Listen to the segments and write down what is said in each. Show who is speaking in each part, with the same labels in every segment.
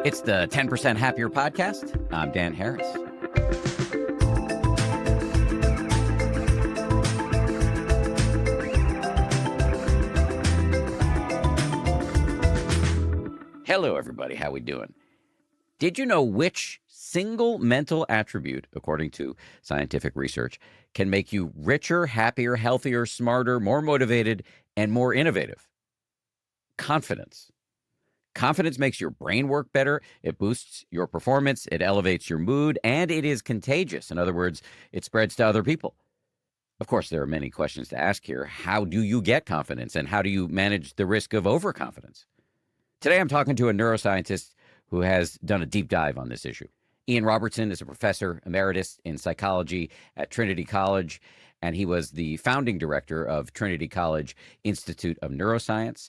Speaker 1: It's the 10% Happier Podcast. I'm Dan Harris. Hello, everybody. How we doing? Did you know which single mental attribute, according to scientific research, can make you richer, happier, healthier, smarter, more motivated, and more innovative? Confidence. Confidence makes your brain work better, it boosts your performance, it elevates your mood, and it is contagious. In other words, it spreads to other people. Of course, there are many questions to ask here. How do you get confidence, and how do you manage the risk of overconfidence? Today, I'm talking to a neuroscientist who has done a deep dive on this issue. Ian Robertson is a Professor Emeritus in psychology at Trinity College, and he was the founding director of Trinity College Institute of Neuroscience.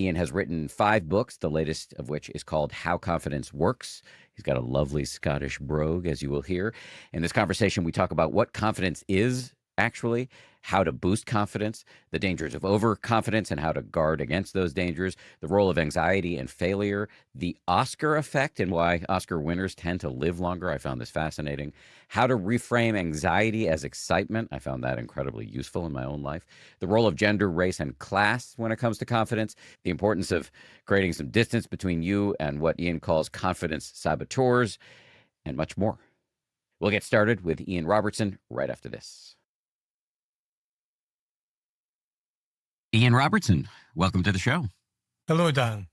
Speaker 1: Ian has written 5 books, the latest of which is called How Confidence Works. He's got a lovely Scottish brogue, as you will hear. In this conversation, we talk about what confidence is actually, how to boost confidence, the dangers of overconfidence and how to guard against those dangers, the role of anxiety and failure, the Oscar effect and why Oscar winners tend to live longer. I found this fascinating. How to reframe anxiety as excitement. I found that incredibly useful in my own life. The role of gender, race, and class when it comes to confidence, the importance of creating some distance between you and what Ian calls confidence saboteurs, and much more. We'll get started with Ian Robertson right after this. Ian Robertson, welcome to the show.
Speaker 2: Hello, Dan.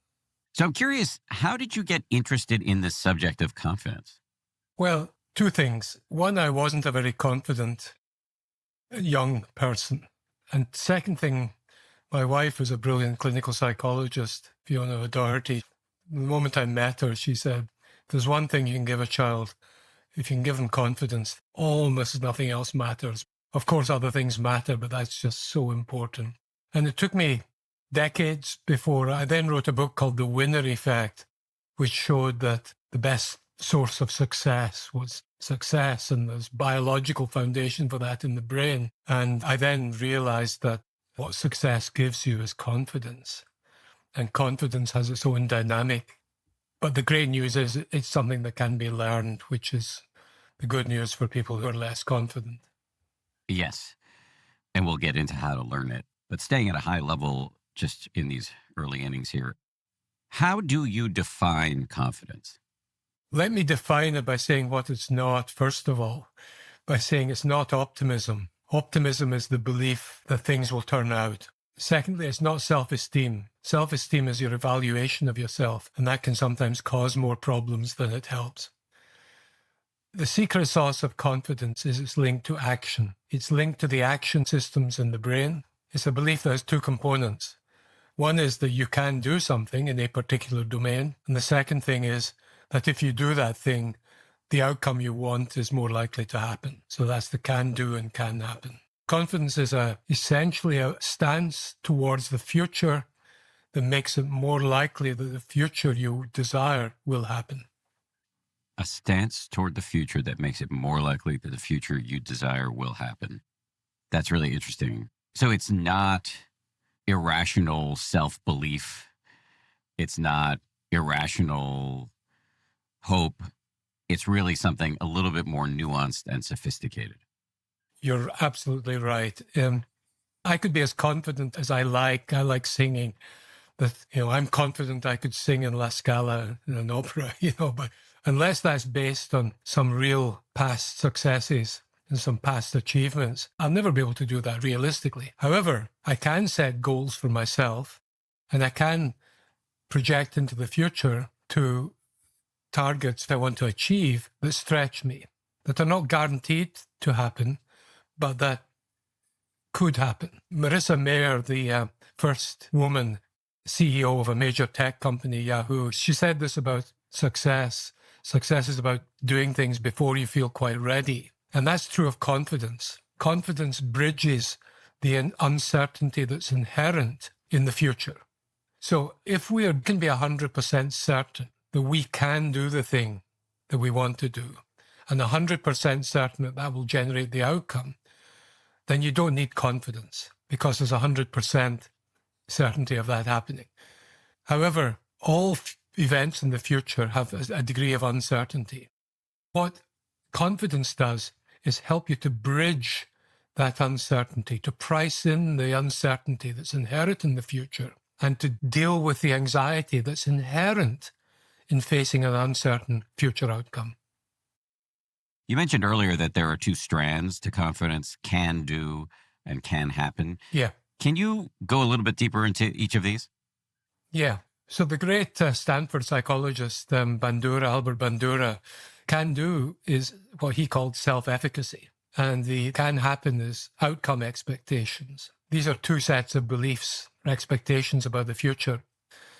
Speaker 1: So I'm curious, how did you get interested in the subject of confidence?
Speaker 2: Well, 2 things. One, I wasn't a very confident young person. And second thing, my wife was a brilliant clinical psychologist, Fiona O'Doherty. The moment I met her, she said, there's one thing you can give a child. If you can give them confidence, almost nothing else matters. Of course, other things matter, but that's just so important. And it took me decades before I then wrote a book called The Winner Effect, which showed that the best source of success was success, and there's biological foundation for that in the brain. And I then realized that what success gives you is confidence, and confidence has its own dynamic. But the great news is it's something that can be learned, which is the good news for people who are less confident.
Speaker 1: Yes, and we'll get into how to learn it. But staying at a high level, just in these early innings here, how do you define confidence?
Speaker 2: Let me define it by saying what it's not, first of all, by saying it's not optimism. Optimism is the belief that things will turn out. Secondly, it's not self-esteem. Self-esteem is your evaluation of yourself, and that can sometimes cause more problems than it helps. The secret sauce of confidence is it's linked to action. It's linked to the action systems in the brain. It's a belief that has 2 components. One is that you can do something in a particular domain. And the second thing is that if you do that thing, the outcome you want is more likely to happen. So that's the can do and can happen. Confidence is essentially a stance towards the future that makes it more likely that the future you desire will happen.
Speaker 1: A stance toward the future that makes it more likely that the future you desire will happen. That's really interesting. So it's not irrational self-belief. It's not irrational hope. It's really something a little bit more nuanced and sophisticated.
Speaker 2: You're absolutely right. I could be as confident as I like. I like singing. That, I'm confident I could sing in La Scala in an opera, but unless that's based on some real past successes and some past achievements, I'll never be able to do that realistically. However, I can set goals for myself, and I can project into the future to targets I want to achieve that stretch me, that are not guaranteed to happen, but that could happen. Marissa Mayer, the first woman CEO of a major tech company, Yahoo, she said this about success. Success is about doing things before you feel quite ready. And that's true of confidence. Confidence bridges the uncertainty that's inherent in the future. So if we can be 100% certain that we can do the thing that we want to do, and 100% certain that that will generate the outcome, then you don't need confidence because there's 100% certainty of that happening. However, all events in the future have a degree of uncertainty. What confidence does is help you to bridge that uncertainty, to price in the uncertainty that's inherent in the future, and to deal with the anxiety that's inherent in facing an uncertain future outcome.
Speaker 1: You mentioned earlier that there are two strands to confidence: can do and can happen.
Speaker 2: Yeah.
Speaker 1: Can you go a little bit deeper into each of these?
Speaker 2: Yeah. So the great Stanford psychologist, Albert Bandura, can do is what he called self-efficacy. And the can happen is outcome expectations. These are two sets of beliefs, expectations about the future.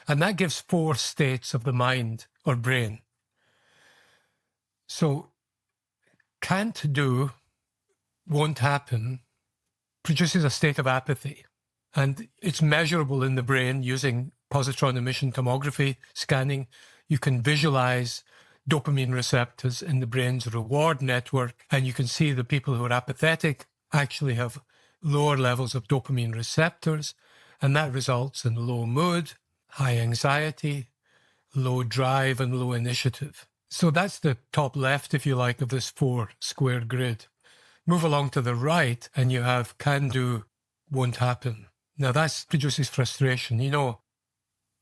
Speaker 2: And that gives 4 states of the mind or brain. So can't do, won't happen, produces a state of apathy. And it's measurable in the brain using positron emission tomography scanning. You can visualize dopamine receptors in the brain's reward network, and you can see the people who are apathetic actually have lower levels of dopamine receptors, and that results in low mood, high anxiety, low drive, and low initiative. So that's the top left, if you like, of this 4-square grid. Move along to the right, and you have can do, won't happen. Now that produces frustration.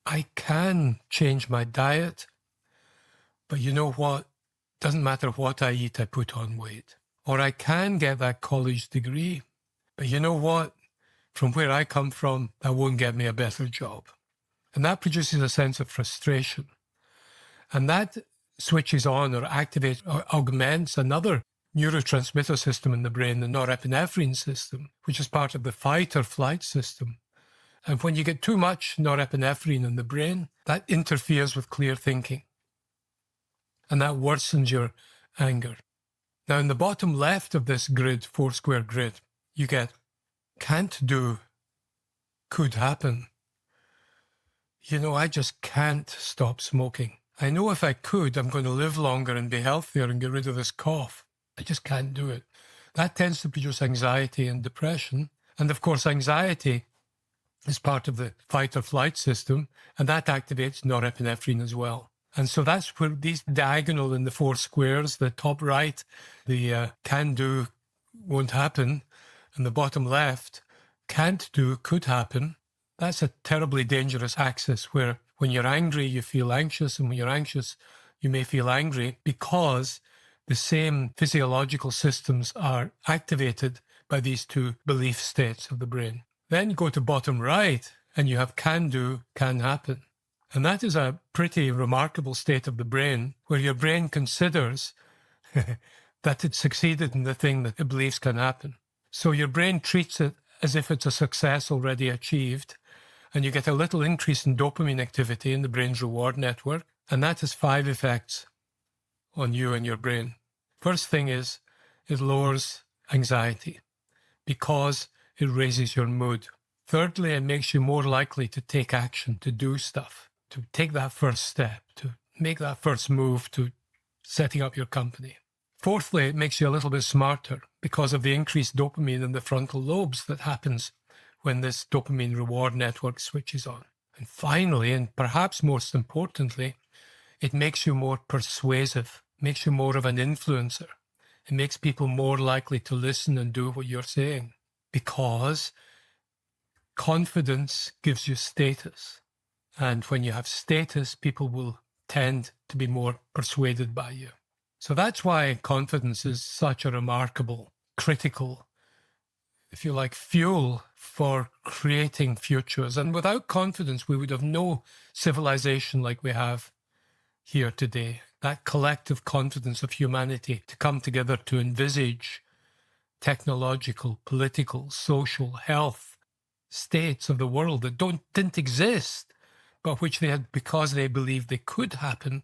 Speaker 2: I can change my diet, but you know what? Doesn't matter what I eat, I put on weight. Or I can get that college degree, but you know what? From where I come from, that won't get me a better job. And that produces a sense of frustration. And that switches on or activates or augments another neurotransmitter system in the brain, the norepinephrine system, which is part of the fight or flight system. And when you get too much norepinephrine in the brain, that interferes with clear thinking. And that worsens your anger. Now, in the bottom left of this grid, 4-square grid, you get can't do, could happen. I just can't stop smoking. I know if I could, I'm going to live longer and be healthier and get rid of this cough. I just can't do it. That tends to produce anxiety and depression. And of course, anxiety is part of the fight or flight system, and that activates norepinephrine as well. And so that's where these diagonal in the 4 squares, the top right, the can do, won't happen, and the bottom left, can't do, could happen. That's a terribly dangerous axis where when you're angry, you feel anxious, and when you're anxious, you may feel angry because the same physiological systems are activated by these 2 belief states of the brain. Then you go to bottom right and you have can do, can happen. And that is a pretty remarkable state of the brain where your brain considers that it succeeded in the thing that it believes can happen. So your brain treats it as if it's a success already achieved, and you get a little increase in dopamine activity in the brain's reward network, and that has 5 effects on you and your brain. First thing is it lowers anxiety because it raises your mood. Thirdly, it makes you more likely to take action, to do stuff, to take that first step, to make that first move to setting up your company. Fourthly, it makes you a little bit smarter because of the increased dopamine in the frontal lobes that happens when this dopamine reward network switches on. And finally, and perhaps most importantly, it makes you more persuasive, makes you more of an influencer. It makes people more likely to listen and do what you're saying because confidence gives you status. And when you have status, people will tend to be more persuaded by you. So that's why confidence is such a remarkable, critical, if you like, fuel for creating futures. And without confidence, we would have no civilization like we have here today. That collective confidence of humanity to come together to envisage technological, political, social, health states of the world that didn't exist, but which they had, because they believed they could happen,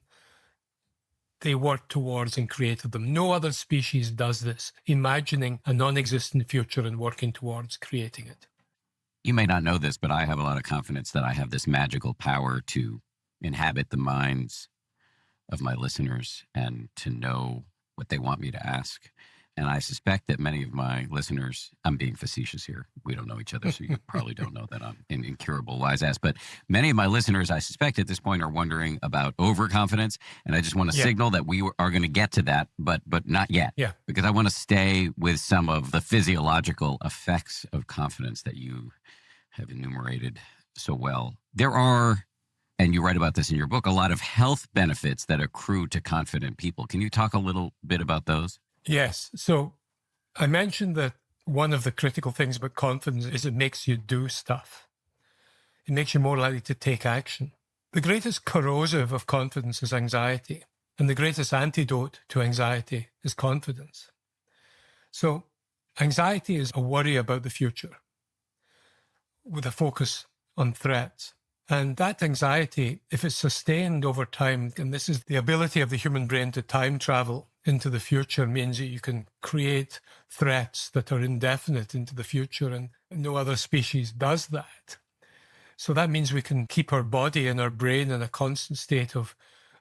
Speaker 2: they worked towards and created them. No other species does this, imagining a non-existent future and working towards creating it.
Speaker 1: You may not know this, but I have a lot of confidence that I have this magical power to inhabit the minds of my listeners and to know what they want me to ask. And I suspect that many of my listeners, I'm being facetious here. We don't know each other, so you probably don't know that I'm an incurable wise ass. But many of my listeners, I suspect at this point, are wondering about overconfidence. And I just want to
Speaker 2: Yeah.
Speaker 1: signal that we are going to get to that, but not yet.
Speaker 2: Yeah.
Speaker 1: Because I want to stay with some of the physiological effects of confidence that you have enumerated so well. There are, and you write about this in your book, a lot of health benefits that accrue to confident people. Can you talk a little bit about those?
Speaker 2: Yes. So I mentioned that one of the critical things about confidence is it makes you do stuff. It makes you more likely to take action. The greatest corrosive of confidence is anxiety, and the greatest antidote to anxiety is confidence. So anxiety is a worry about the future with a focus on threats. And that anxiety, if it's sustained over time, and this is the ability of the human brain to time travel into the future, means that you can create threats that are indefinite into the future, and no other species does that. So that means we can keep our body and our brain in a constant state of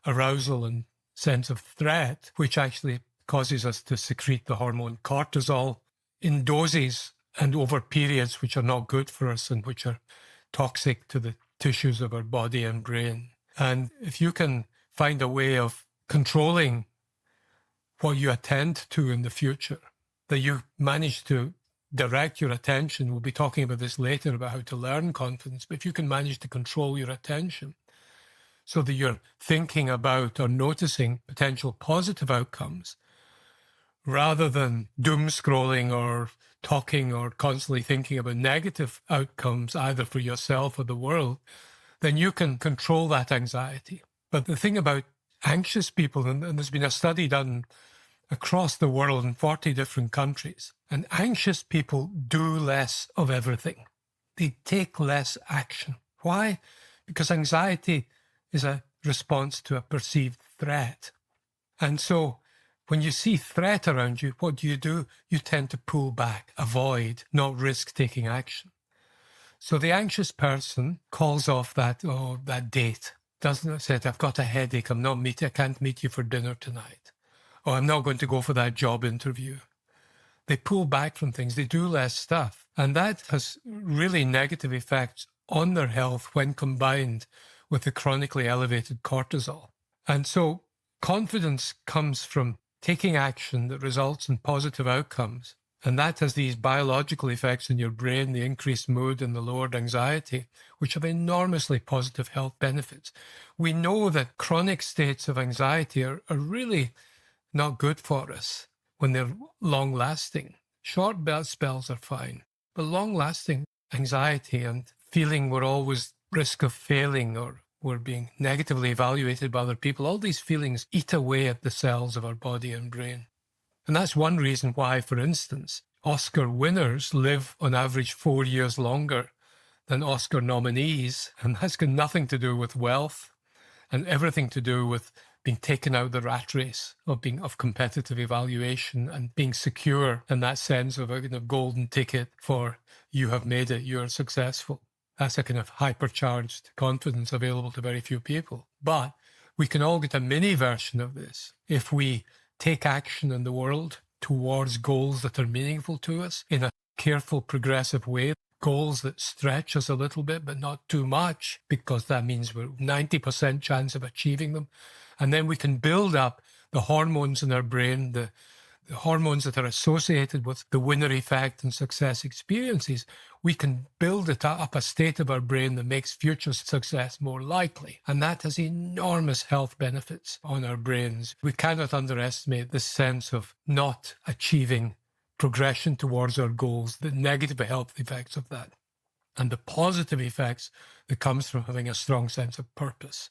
Speaker 2: arousal and sense of threat, which actually causes us to secrete the hormone cortisol in doses and over periods which are not good for us and which are toxic to the tissues of our body and brain. And if you can find a way of controlling what you attend to in the future, that you manage to direct your attention, we'll be talking about this later about how to learn confidence, but if you can manage to control your attention so that you're thinking about or noticing potential positive outcomes rather than doom scrolling or talking or constantly thinking about negative outcomes, either for yourself or the world, then you can control that anxiety. But the thing about anxious people, and there's been a study done across the world in 40 different countries, and anxious people do less of everything. They take less action. Why? Because anxiety is a response to a perceived threat. And so when you see threat around you, what do? You tend to pull back, avoid, not risk taking action. So the anxious person calls off that date. Doesn't say, I've got a headache, I can't meet you for dinner tonight. Or I'm not going to go for that job interview. They pull back from things, they do less stuff. And that has really negative effects on their health when combined with the chronically elevated cortisol. And so confidence comes from taking action that results in positive outcomes. And that has these biological effects in your brain, the increased mood and the lowered anxiety, which have enormously positive health benefits. We know that chronic states of anxiety are really not good for us when they're long-lasting. Short spells are fine, but long-lasting anxiety and feeling we're always risk of failing or we're being negatively evaluated by other people, all these feelings eat away at the cells of our body and brain. And that's one reason why, for instance, Oscar winners live on average 4 years longer than Oscar nominees. And that's got nothing to do with wealth and everything to do with being taken out of the rat race of competitive evaluation and being secure in that sense of a kind of golden ticket for you have made it, you're successful. That's a kind of hypercharged confidence available to very few people. But we can all get a mini version of this if we take action in the world towards goals that are meaningful to us in a careful, progressive way. Goals that stretch us a little bit, but not too much, because that means we're 90% chance of achieving them. And then we can build up the hormones in our brain, the hormones that are associated with the winner effect and success experiences. We can build it up a state of our brain that makes future success more likely. And that has enormous health benefits on our brains. We cannot underestimate the sense of not achieving progression towards our goals, the negative health effects of that, and the positive effects that comes from having a strong sense of purpose.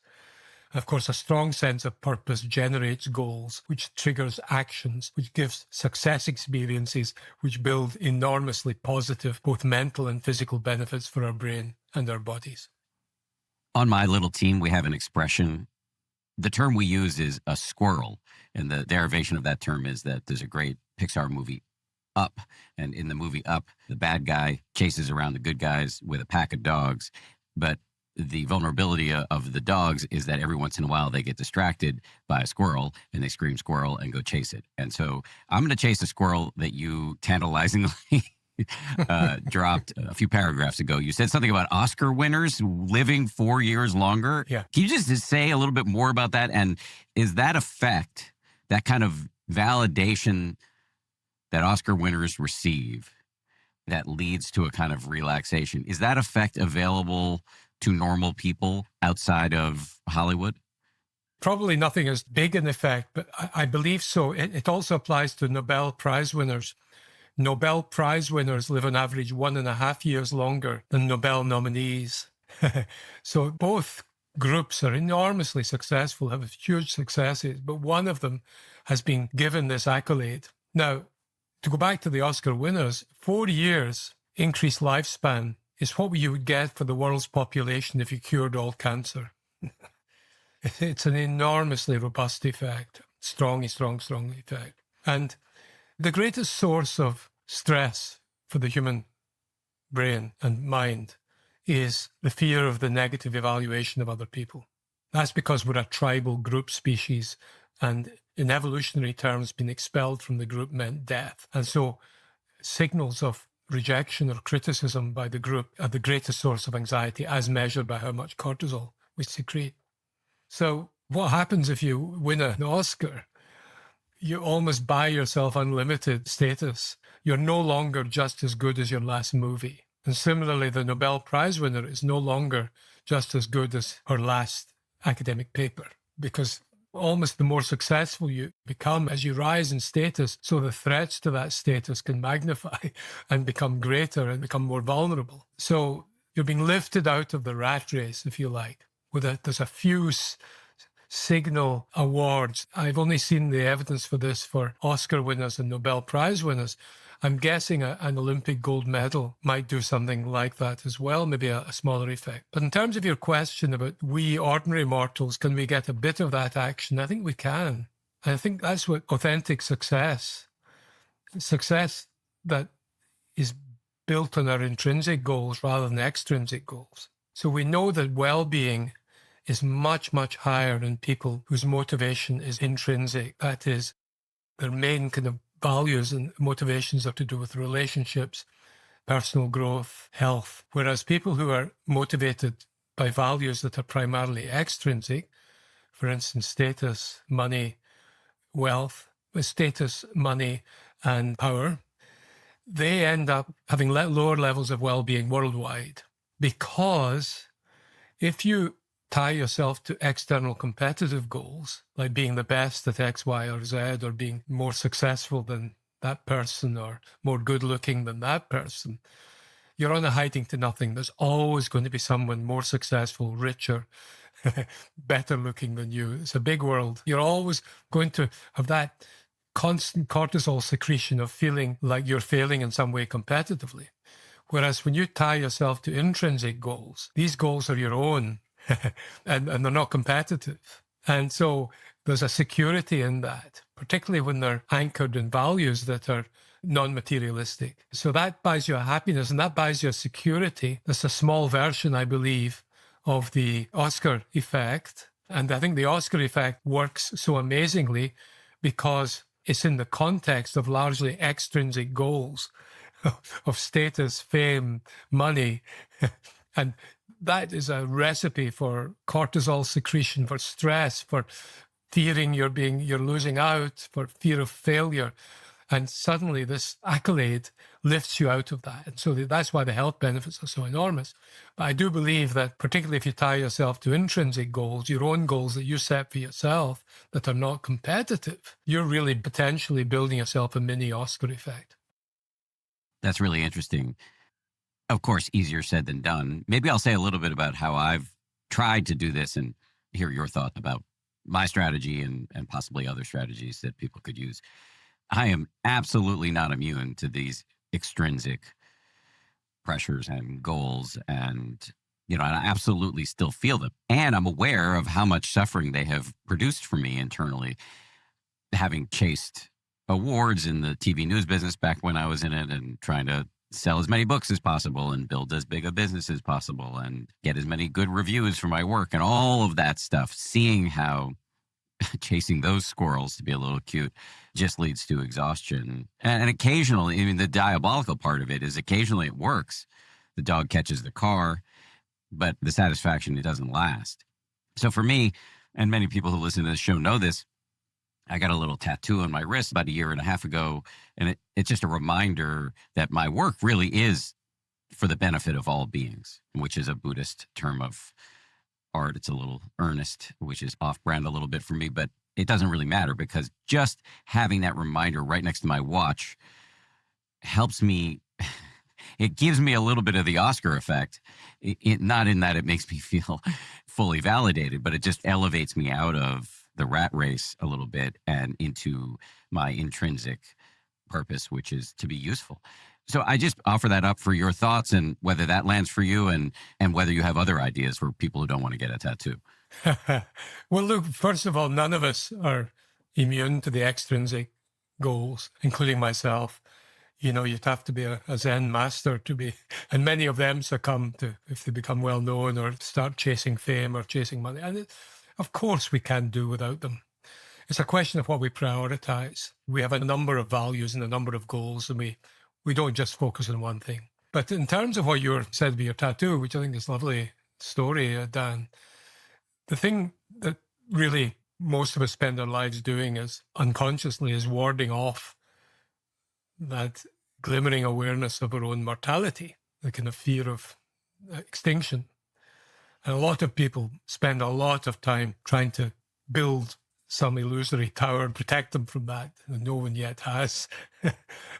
Speaker 2: Of course, a strong sense of purpose generates goals, which triggers actions, which gives success experiences, which build enormously positive, both mental and physical benefits for our brain and our bodies.
Speaker 1: On my little team, we have an expression. The term we use is a squirrel. And the derivation of that term is that there's a great Pixar movie, Up. And in the movie Up, the bad guy chases around the good guys with a pack of dogs. But the vulnerability of the dogs is that every once in a while they get distracted by a squirrel and they scream squirrel and go chase it. And so I'm going to chase a squirrel that you tantalizingly dropped a few paragraphs ago. You said something about Oscar winners living 4 years longer.
Speaker 2: Yeah.
Speaker 1: Can you just say a little bit more about that? And is that effect, that kind of validation that Oscar winners receive that leads to a kind of relaxation, is that effect available to normal people outside of Hollywood?
Speaker 2: Probably nothing as big an effect, but I believe so. It also applies to Nobel Prize winners. Nobel Prize winners live on average 1.5 years longer than Nobel nominees. So both groups are enormously successful, have huge successes, but one of them has been given this accolade. Now, to go back to the Oscar winners, 4 years increased lifespan is what you would get for the world's population if you cured all cancer. It's an enormously robust effect, strong effect. And the greatest source of stress for the human brain and mind is the fear of the negative evaluation of other people. That's because we're a tribal group species, and in evolutionary terms, being expelled from the group meant death. And so signals of rejection or criticism by the group are the greatest source of anxiety, as measured by how much cortisol we secrete. So what happens if you win an Oscar? You almost buy yourself unlimited status. You're no longer just as good as your last movie. And similarly, the Nobel Prize winner is no longer just as good as her last academic paper, because almost the more successful you become as you rise in status, so the threats to that status can magnify and become greater and become more vulnerable. So you're being lifted out of the rat race, if you like. There's a few signal awards. I've only seen the evidence for this for Oscar winners and Nobel Prize winners. I'm guessing an Olympic gold medal might do something like that as well, maybe a smaller effect. But in terms of your question about we ordinary mortals, can we get a bit of that action? I think we can. And I think that's what authentic success that is built on our intrinsic goals rather than extrinsic goals. So we know that well-being is much, much higher in people whose motivation is intrinsic. That is, their main kind of values and motivations are to do with relationships, personal growth, health. Whereas people who are motivated by values that are primarily extrinsic, for instance, status, money, wealth, status, money, and power, they end up having lower levels of well-being worldwide. Because if you tie yourself to external competitive goals, like being the best at X, Y, or Z, or being more successful than that person, or more good-looking than that person, you're on a hiding to nothing. There's always going to be someone more successful, richer, better looking than you. It's a big world. You're always going to have that constant cortisol secretion of feeling like you're failing in some way competitively. Whereas when you tie yourself to intrinsic goals, these goals are your own. and they're not competitive. And so there's a security in that, particularly when they're anchored in values that are non-materialistic. So that buys you a happiness and that buys you a security. That's a small version, I believe, of the Oscar effect. And I think the Oscar effect works so amazingly because it's in the context of largely extrinsic goals of status, fame, money. And that is a recipe for cortisol secretion, for stress, for fearing you're losing out, for fear of failure. And suddenly this accolade lifts you out of that. And so that's why the health benefits are so enormous. But I do believe that particularly if you tie yourself to intrinsic goals, your own goals that you set for yourself that are not competitive, you're really potentially building yourself a mini Oscar effect.
Speaker 1: That's really interesting. Of course, easier said than done. Maybe I'll say a little bit about how I've tried to do this and hear your thought about my strategy and possibly other strategies that people could use. I am absolutely not immune to these extrinsic pressures and goals. And I absolutely still feel them. And I'm aware of how much suffering they have produced for me internally, having chased awards in the TV news business back when I was in it and trying to sell as many books as possible and build as big a business as possible and get as many good reviews for my work and all of that stuff. Seeing how chasing those squirrels, to be a little cute, just leads to exhaustion. And occasionally, I mean, the diabolical part of it is occasionally it works. The dog catches the car, but the satisfaction, it doesn't last. So for me, and many people who listen to this show know this, I got a little tattoo on my wrist about a year and a half ago. And it's just a reminder that my work really is for the benefit of all beings, which is a Buddhist term of art. It's a little earnest, which is off-brand a little bit for me, but it doesn't really matter because just having that reminder right next to my watch helps me. It gives me a little bit of the Oscar effect. Not in that it makes me feel fully validated, but it just elevates me out of the rat race a little bit and into my intrinsic purpose, which is to be useful. So I just offer that up for your thoughts and whether that lands for you and whether you have other ideas for people who don't want to get a tattoo.
Speaker 2: Well, look, first of all, none of us are immune to the extrinsic goals, including myself. You know, you'd have to be a Zen master to be, and many of them succumb to, if they become well known or start chasing fame or chasing money. And of course, we can't do without them. It's a question of what we prioritize. We have a number of values and a number of goals, and we don't just focus on one thing. But in terms of what you said with your tattoo, which I think is a lovely story, Dan, the thing that really most of us spend our lives doing is unconsciously is warding off that glimmering awareness of our own mortality, the kind of fear of extinction. And a lot of people spend a lot of time trying to build some illusory tower and protect them from that, and no one yet has.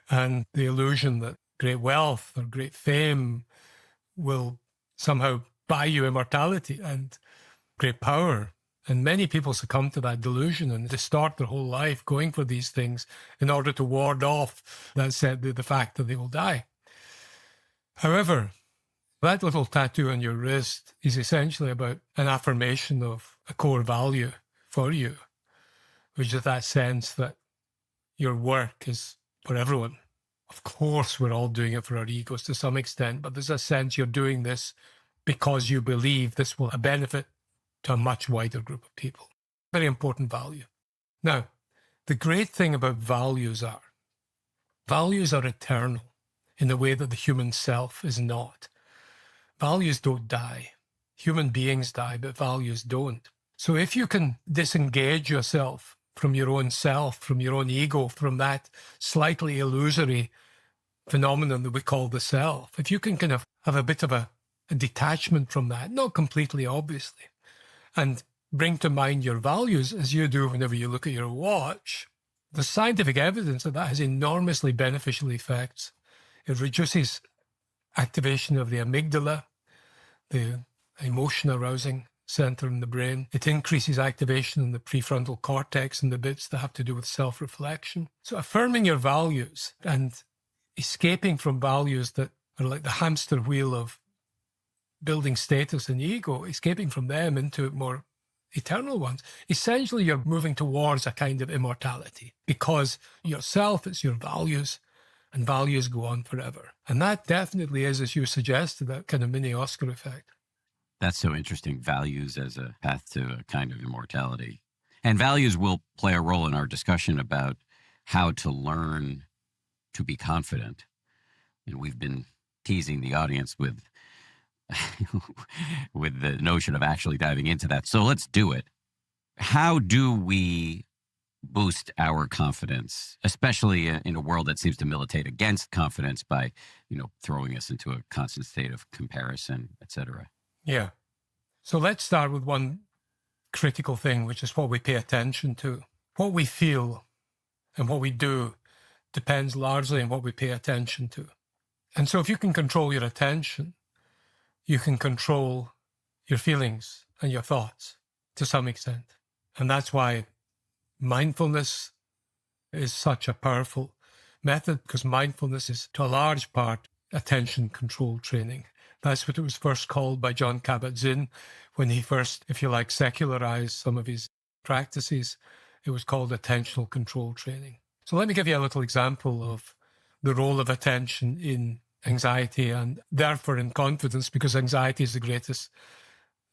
Speaker 2: And the illusion that great wealth or great fame will somehow buy you immortality and great power. And many people succumb to that delusion and distort their whole life going for these things in order to ward off the fact that they will die. However, that little tattoo on your wrist is essentially about an affirmation of a core value for you, which is that sense that your work is for everyone. Of course, we're all doing it for our egos to some extent, but there's a sense you're doing this because you believe this will benefit to a much wider group of people. Very important value. Now, the great thing about values are eternal in the way that the human self is not. Values don't die. Human beings die, but values don't. So if you can disengage yourself from your own self, from your own ego, from that slightly illusory phenomenon that we call the self, if you can kind of have a bit of a detachment from that, not completely obviously, and bring to mind your values as you do whenever you look at your watch, the scientific evidence that has enormously beneficial effects. It reduces activation of the amygdala, the emotion arousing center in the brain. It increases activation in the prefrontal cortex and the bits that have to do with self-reflection. So affirming your values and escaping from values that are like the hamster wheel of building status and ego, escaping from them into more eternal ones. Essentially, you're moving towards a kind of immortality because yourself, it's your values, and values go on forever. And that definitely is, as you suggested, that kind of mini Oscar effect.
Speaker 1: That's so interesting. Values as a path to a kind of immortality. And values will play a role in our discussion about how to learn to be confident. And we've been teasing the audience with with the notion of actually diving into that. So let's do it. How do we boost our confidence, especially in a world that seems to militate against confidence by, throwing us into a constant state of comparison, et cetera?
Speaker 2: Yeah. So let's start with one critical thing, which is what we pay attention to. What we feel and what we do depends largely on what we pay attention to. And so if you can control your attention, you can control your feelings and your thoughts to some extent. And that's why mindfulness is such a powerful method, because mindfulness is, to a large part, attention control training. That's what it was first called by John Kabat-Zinn when he first, if you like, secularized some of his practices. It was called attentional control training. So let me give you a little example of the role of attention in anxiety and therefore in confidence, because anxiety is the greatest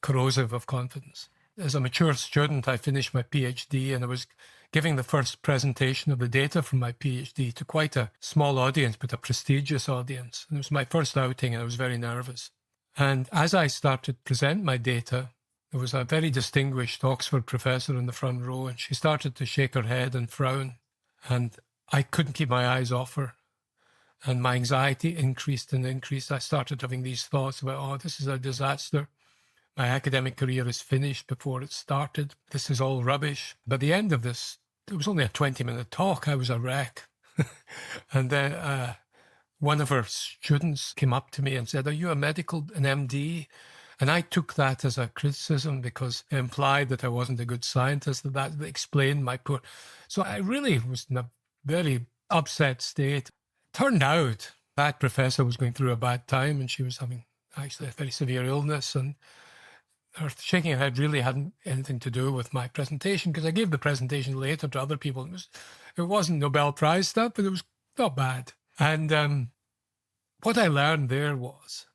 Speaker 2: corrosive of confidence. As a mature student, I finished my PhD and I was giving the first presentation of the data from my PhD to quite a small audience, but a prestigious audience. And it was my first outing and I was very nervous. And as I started to present my data, there was a very distinguished Oxford professor in the front row, and she started to shake her head and frown. And I couldn't keep my eyes off her. And my anxiety increased and increased. I started having these thoughts about, oh, this is a disaster. My academic career is finished before it started. This is all rubbish. By the end of this, it was only a 20-minute talk. I was a wreck. And then one of her students came up to me and said, are you an MD? And I took that as a criticism because it implied that I wasn't a good scientist, that explained my poor... So I really was in a very upset state. Turned out that professor was going through a bad time and she was having actually a very severe illness, and her shaking her head really hadn't anything to do with my presentation, because I gave the presentation later to other people. It wasn't Nobel Prize stuff, but it was not bad. And what I learned there was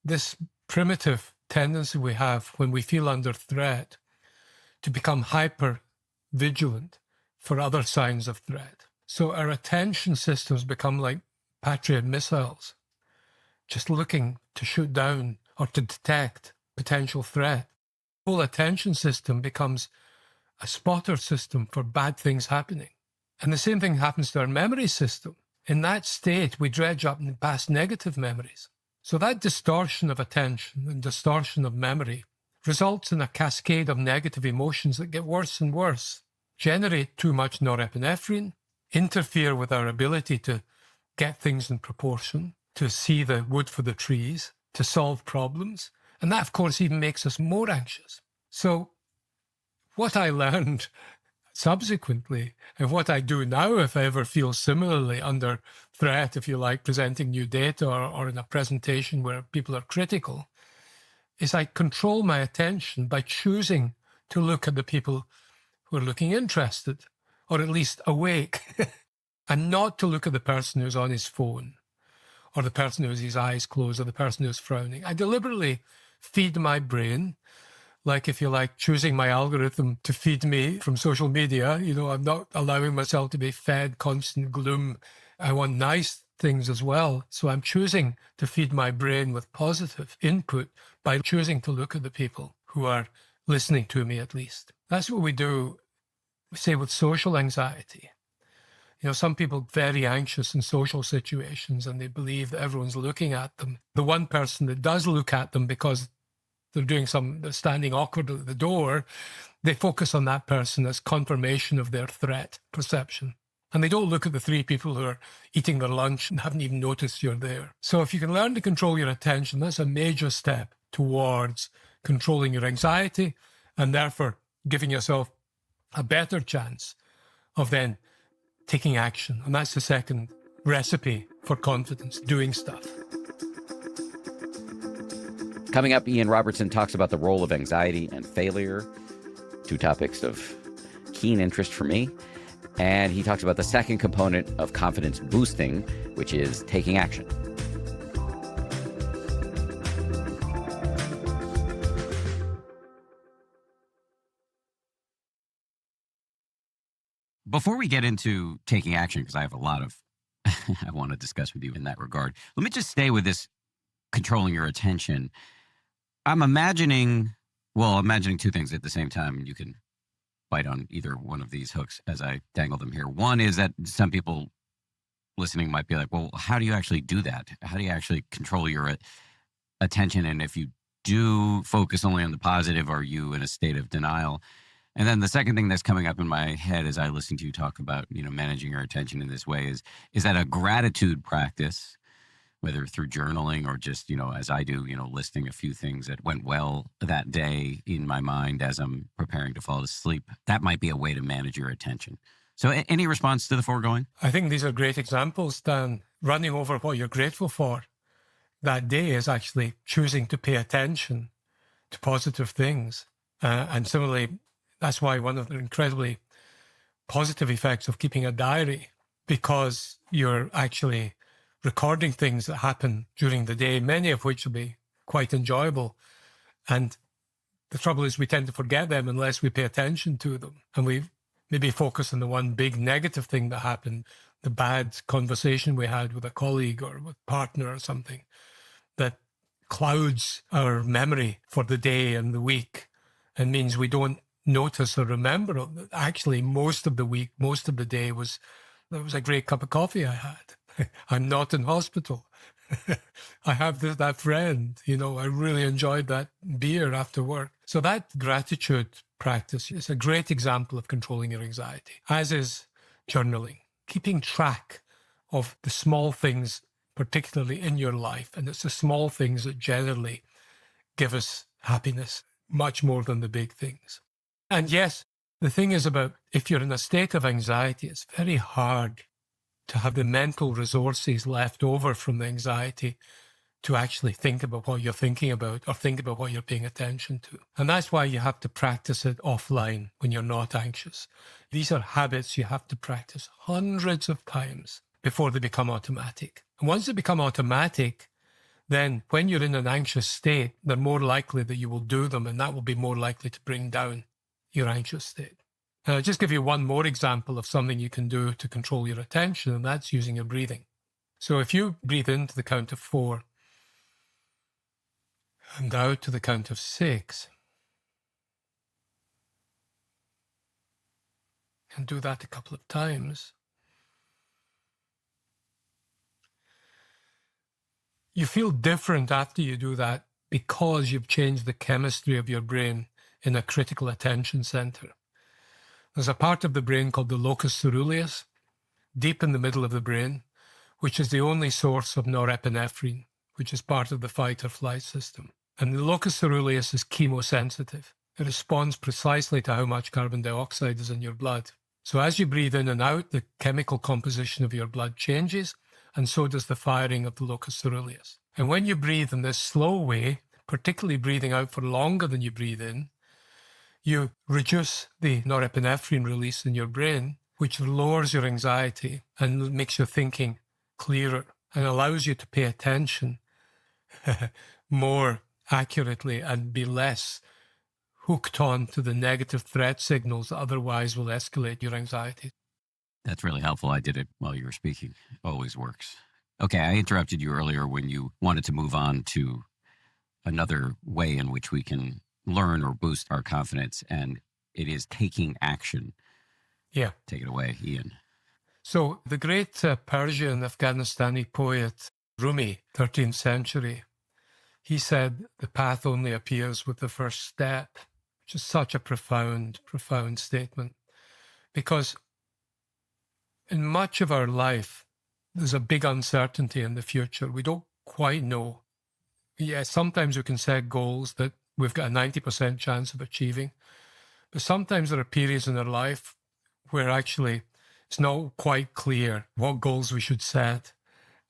Speaker 2: this primitive tendency we have when we feel under threat to become hyper vigilant for other signs of threat. So our attention systems become like Patriot missiles, just looking to shoot down or to detect potential threat. The whole attention system becomes a spotter system for bad things happening. And the same thing happens to our memory system. In that state, we dredge up past negative memories. So that distortion of attention and distortion of memory results in a cascade of negative emotions that get worse and worse, generate too much norepinephrine, interfere with our ability to get things in proportion, to see the wood for the trees, to solve problems. And that, of course, even makes us more anxious. So what I learned subsequently, and what I do now if I ever feel similarly under threat, if you like, presenting new data or in a presentation where people are critical, is I control my attention by choosing to look at the people who are looking interested, or at least awake, and not to look at the person who's on his phone, or the person who has his eyes closed, or the person who's frowning. I deliberately feed my brain, like, if you like, choosing my algorithm to feed me from social media. You know, I'm not allowing myself to be fed constant gloom. I want nice things as well. So I'm choosing to feed my brain with positive input by choosing to look at the people who are listening to me, at least. That's what we do, say, with social anxiety. You know, some people are very anxious in social situations and they believe that everyone's looking at them. The one person that does look at them because they're standing awkwardly at the door, they focus on that person as confirmation of their threat perception. And they don't look at the three people who are eating their lunch and haven't even noticed you're there. So if you can learn to control your attention, that's a major step towards controlling your anxiety and therefore giving yourself a better chance of then taking action. And that's the second recipe for confidence, doing stuff.
Speaker 1: Coming up, Ian Robertson talks about the role of anxiety and failure, two topics of keen interest for me. And he talks about the second component of confidence boosting, which is taking action. Before we get into taking action, because I have a lot of I want to discuss with you in that regard, let me just stay with this controlling your attention. I'm imagining two things at the same time, and you can bite on either one of these hooks as I dangle them here. One is that some people listening might be like, well, how do you actually do that? How do you actually control your attention? And if you do focus only on the positive, are you in a state of denial? And then the second thing that's coming up in my head as I listen to you talk about, managing your attention in this way is that a gratitude practice, whether through journaling or just, as I do, listing a few things that went well that day in my mind as I'm preparing to fall asleep, that might be a way to manage your attention. So any response to the foregoing?
Speaker 2: I think these are great examples, Dan. Running over what you're grateful for that day is actually choosing to pay attention to positive things. And similarly, that's why one of the incredibly positive effects of keeping a diary, because you're actually recording things that happen during the day, many of which will be quite enjoyable. And the trouble is we tend to forget them unless we pay attention to them. And we maybe focus on the one big negative thing that happened, the bad conversation we had with a colleague or with a partner or something, that clouds our memory for the day and the week and means we don't notice or remember that actually most of the week, most of the day that was a great cup of coffee I had. I'm not in hospital. I have that friend, I really enjoyed that beer after work. So that gratitude practice is a great example of controlling your anxiety, as is journaling, keeping track of the small things, particularly in your life. And it's the small things that generally give us happiness much more than the big things. And yes, the thing is about if you're in a state of anxiety, it's very hard to have the mental resources left over from the anxiety to actually think about what you're thinking about or think about what you're paying attention to. And that's why you have to practice it offline when you're not anxious. These are habits you have to practice hundreds of times before they become automatic. And once they become automatic, then when you're in an anxious state, they're more likely that you will do them, and that will be more likely to bring down your anxious state. And I'll just give you one more example of something you can do to control your attention, and that's using your breathing. So if you breathe in to the count of 4 and out to the count of 6, and do that a couple of times, you feel different after you do that because you've changed the chemistry of your brain in a critical attention center. There's a part of the brain called the locus ceruleus, deep in the middle of the brain, which is the only source of norepinephrine, which is part of the fight or flight system. And the locus ceruleus is chemosensitive. It responds precisely to how much carbon dioxide is in your blood. So as you breathe in and out, the chemical composition of your blood changes, and so does the firing of the locus ceruleus. And when you breathe in this slow way, particularly breathing out for longer than you breathe in, you reduce the norepinephrine release in your brain, which lowers your anxiety and makes your thinking clearer and allows you to pay attention more accurately and be less hooked on to the negative threat signals that otherwise will escalate your anxiety.
Speaker 1: That's really helpful. I did it while you were speaking. Always works. Okay, I interrupted you earlier when you wanted to move on to another way in which we can learn or boost our confidence, and it is taking action.
Speaker 2: Yeah.
Speaker 1: Take it away, Ian.
Speaker 2: So the great Persian Afghanistani poet Rumi, 13th century, he said the path only appears with the first step, which is such a profound, profound statement. Because in much of our life, there's a big uncertainty in the future. We don't quite know. Yes, sometimes we can set goals that we've got a 90% chance of achieving. But sometimes there are periods in our life where actually it's not quite clear what goals we should set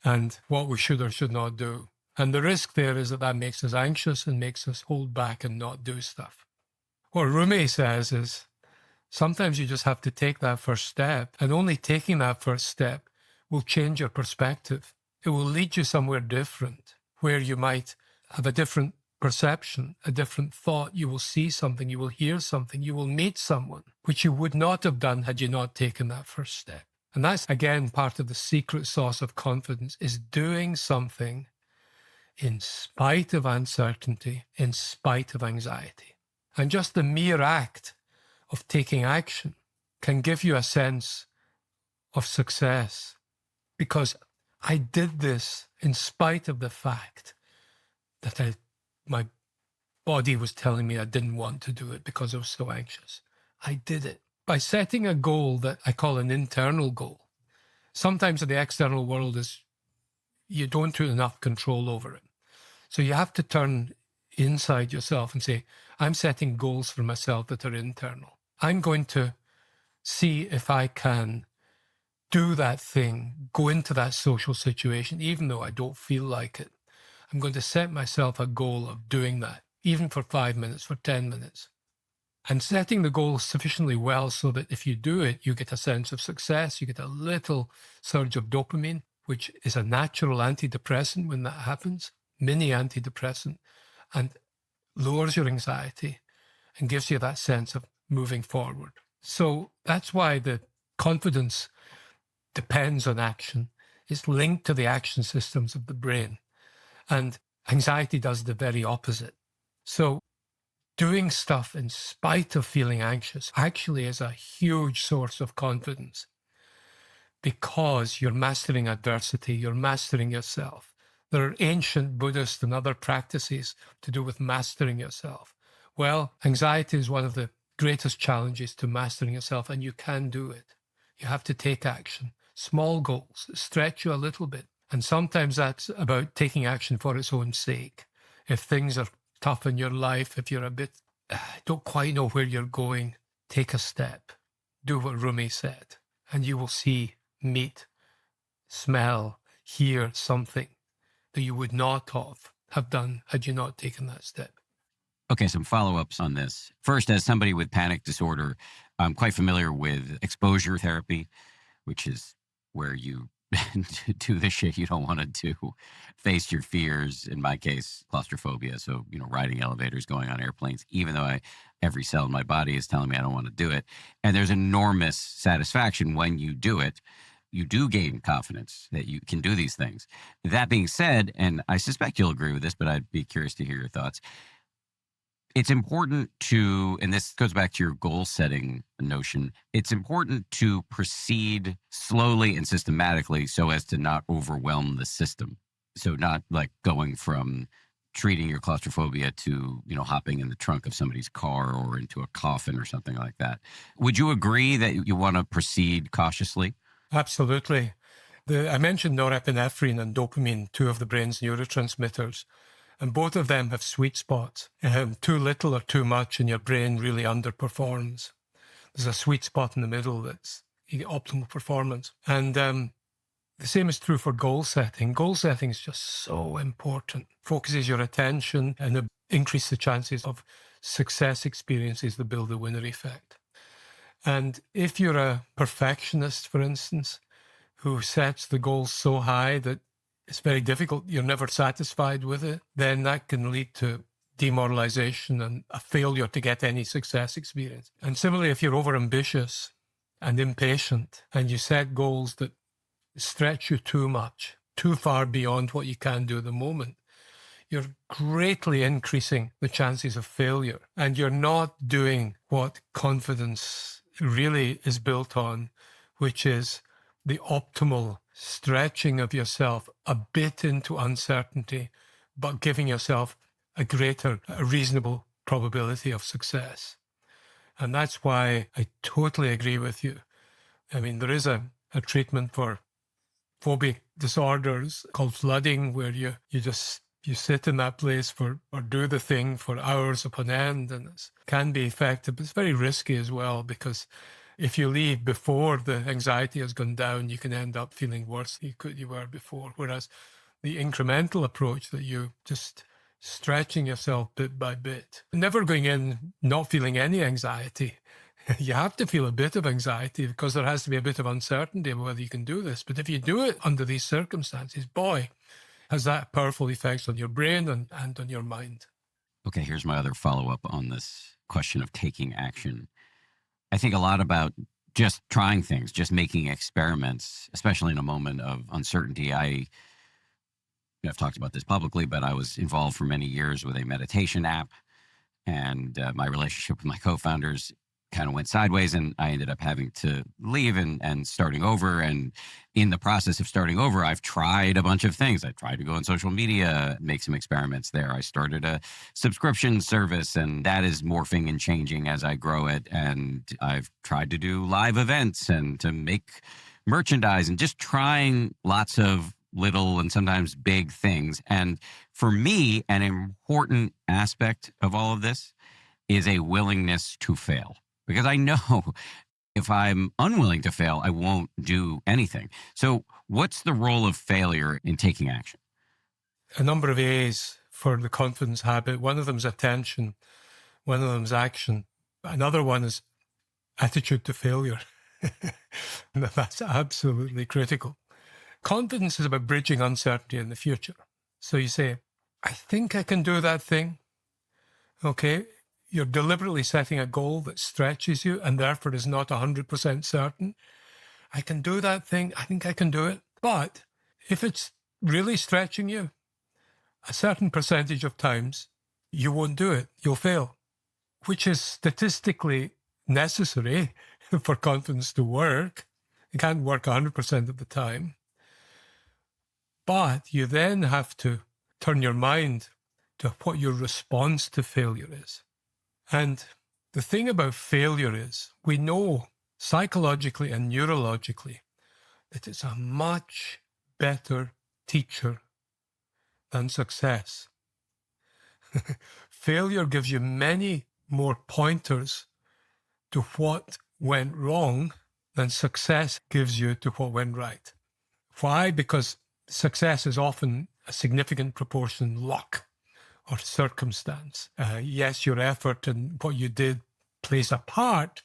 Speaker 2: and what we should or should not do. And the risk there is that makes us anxious and makes us hold back and not do stuff. What Rumi says is sometimes you just have to take that first step, and only taking that first step will change your perspective. It will lead you somewhere different, where you might have a different perception, a different thought. You will see something, you will hear something, you will meet someone, which you would not have done had you not taken that first step. And that's, again, part of the secret sauce of confidence, is doing something in spite of uncertainty, in spite of anxiety. And just the mere act of taking action can give you a sense of success, because I did this in spite of the fact that my body was telling me I didn't want to do it because I was so anxious. I did it by setting a goal that I call an internal goal. Sometimes in the external world you don't have enough control over it. So you have to turn inside yourself and say, I'm setting goals for myself that are internal. I'm going to see if I can do that thing, go into that social situation, even though I don't feel like it. I'm going to set myself a goal of doing that, even for 5 minutes, for 10 minutes. And setting the goal sufficiently well so that if you do it, you get a sense of success, you get a little surge of dopamine, which is a natural antidepressant when that happens, mini antidepressant, and lowers your anxiety and gives you that sense of moving forward. So that's why the confidence depends on action. It's linked to the action systems of the brain. And anxiety does the very opposite. So doing stuff in spite of feeling anxious actually is a huge source of confidence, because you're mastering adversity, you're mastering yourself. There are ancient Buddhist and other practices to do with mastering yourself. Well, anxiety is one of the greatest challenges to mastering yourself, and you can do it. You have to take action. Small goals stretch you a little bit. And sometimes that's about taking action for its own sake. If things are tough in your life, if you're a bit, don't quite know where you're going, take a step. Do what Rumi said, and you will see, meet, smell, hear something that you would not have done had you not taken that step.
Speaker 1: Okay, some follow-ups on this. First, as somebody with panic disorder, I'm quite familiar with exposure therapy, which is where you do the shit you don't want to do, face your fears, in my case, claustrophobia. So, riding elevators, going on airplanes, even though every cell in my body is telling me I don't want to do it. And there's enormous satisfaction when you do it. You do gain confidence that you can do these things. That being said, and I suspect you'll agree with this, but I'd be curious to hear your thoughts. It's important to, and this goes back to your goal setting notion, it's important to proceed slowly and systematically so as to not overwhelm the system. So not like going from treating your claustrophobia to, hopping in the trunk of somebody's car or into a coffin or something like that. Would you agree that you want to proceed cautiously?
Speaker 2: Absolutely. I mentioned norepinephrine and dopamine, two of the brain's neurotransmitters. And both of them have sweet spots. Too little or too much and your brain really underperforms. There's a sweet spot in the middle that's you get optimal performance. And the same is true for goal setting. Goal setting is just so important. Focuses your attention and increases the chances of success experiences that build the winner effect. And if you're a perfectionist, for instance, who sets the goals so high that it's very difficult, you're never satisfied with it, then that can lead to demoralization and a failure to get any success experience. And similarly, if you're overambitious and impatient and you set goals that stretch you too much, too far beyond what you can do at the moment, you're greatly increasing the chances of failure. And you're not doing what confidence really is built on, which is the optimal stretching of yourself a bit into uncertainty, but giving yourself a reasonable probability of success. And that's why I totally agree with you. I mean, there is a treatment for phobic disorders called flooding, where you sit in that place or do the thing for hours upon end, and it can be effective, but it's very risky as well, because if you leave before the anxiety has gone down, you can end up feeling worse than you were before. Whereas the incremental approach that you just stretching yourself bit by bit, never going in not feeling any anxiety. You have to feel a bit of anxiety because there has to be a bit of uncertainty about whether you can do this. But if you do it under these circumstances, boy, has that powerful effects on your brain and on your mind.
Speaker 1: Okay, here's my other follow-up on this question of taking action. I think a lot about just trying things, just making experiments, especially in a moment of uncertainty. I've talked about this publicly, but I was involved for many years with a meditation app, and my relationship with my co-founders kind of went sideways, and I ended up having to leave and starting over. And in the process of starting over, I've tried a bunch of things. I tried to go on social media, make some experiments there. I started a subscription service, and that is morphing and changing as I grow it. And I've tried to do live events and to make merchandise and just trying lots of little and sometimes big things. And for me, an important aspect of all of this is a willingness to fail. Because I know if I'm unwilling to fail, I won't do anything. So what's the role of failure in taking action?
Speaker 2: A number of A's for the confidence habit. One of them is attention. One of them is action. Another one is attitude to failure. That's absolutely critical. Confidence is about bridging uncertainty in the future. So you say, I think I can do that thing. Okay. You're deliberately setting a goal that stretches you and therefore is not 100% certain. I can do that thing. I think I can do it. But if it's really stretching you, a certain percentage of times, you won't do it. You'll fail, which is statistically necessary for confidence to work. It can't work 100% of the time. But you then have to turn your mind to what your response to failure is. And the thing about failure is we know psychologically and neurologically that it's a much better teacher than success. Failure gives you many more pointers to what went wrong than success gives you to what went right. Why? Because success is often a significant proportion luck or circumstance. Yes, your effort and what you did plays a part.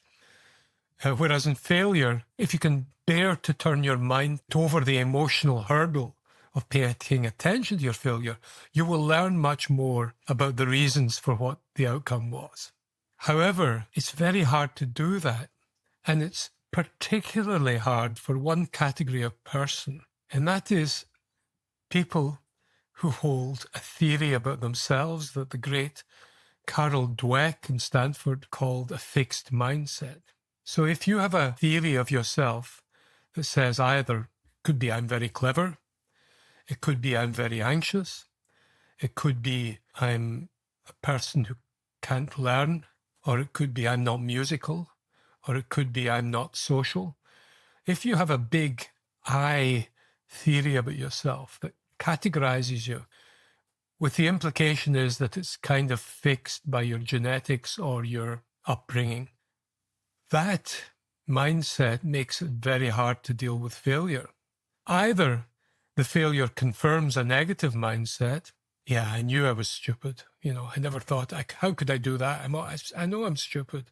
Speaker 2: Whereas in failure, if you can bear to turn your mind over the emotional hurdle of paying attention to your failure, you will learn much more about the reasons for what the outcome was. However, it's very hard to do that. And it's particularly hard for one category of person, and that is people who hold a theory about themselves that the great Carol Dweck in Stanford called a fixed mindset. So if you have a theory of yourself that says either, could be I'm very clever, it could be I'm very anxious, it could be I'm a person who can't learn, or it could be I'm not musical, or it could be I'm not social. If you have a big I theory about yourself that categorizes you, with the implication is that it's kind of fixed by your genetics or your upbringing, that mindset makes it very hard to deal with failure. Either the failure confirms a negative mindset. Yeah, I knew I was stupid. I never thought, how could I do that? I know I'm stupid.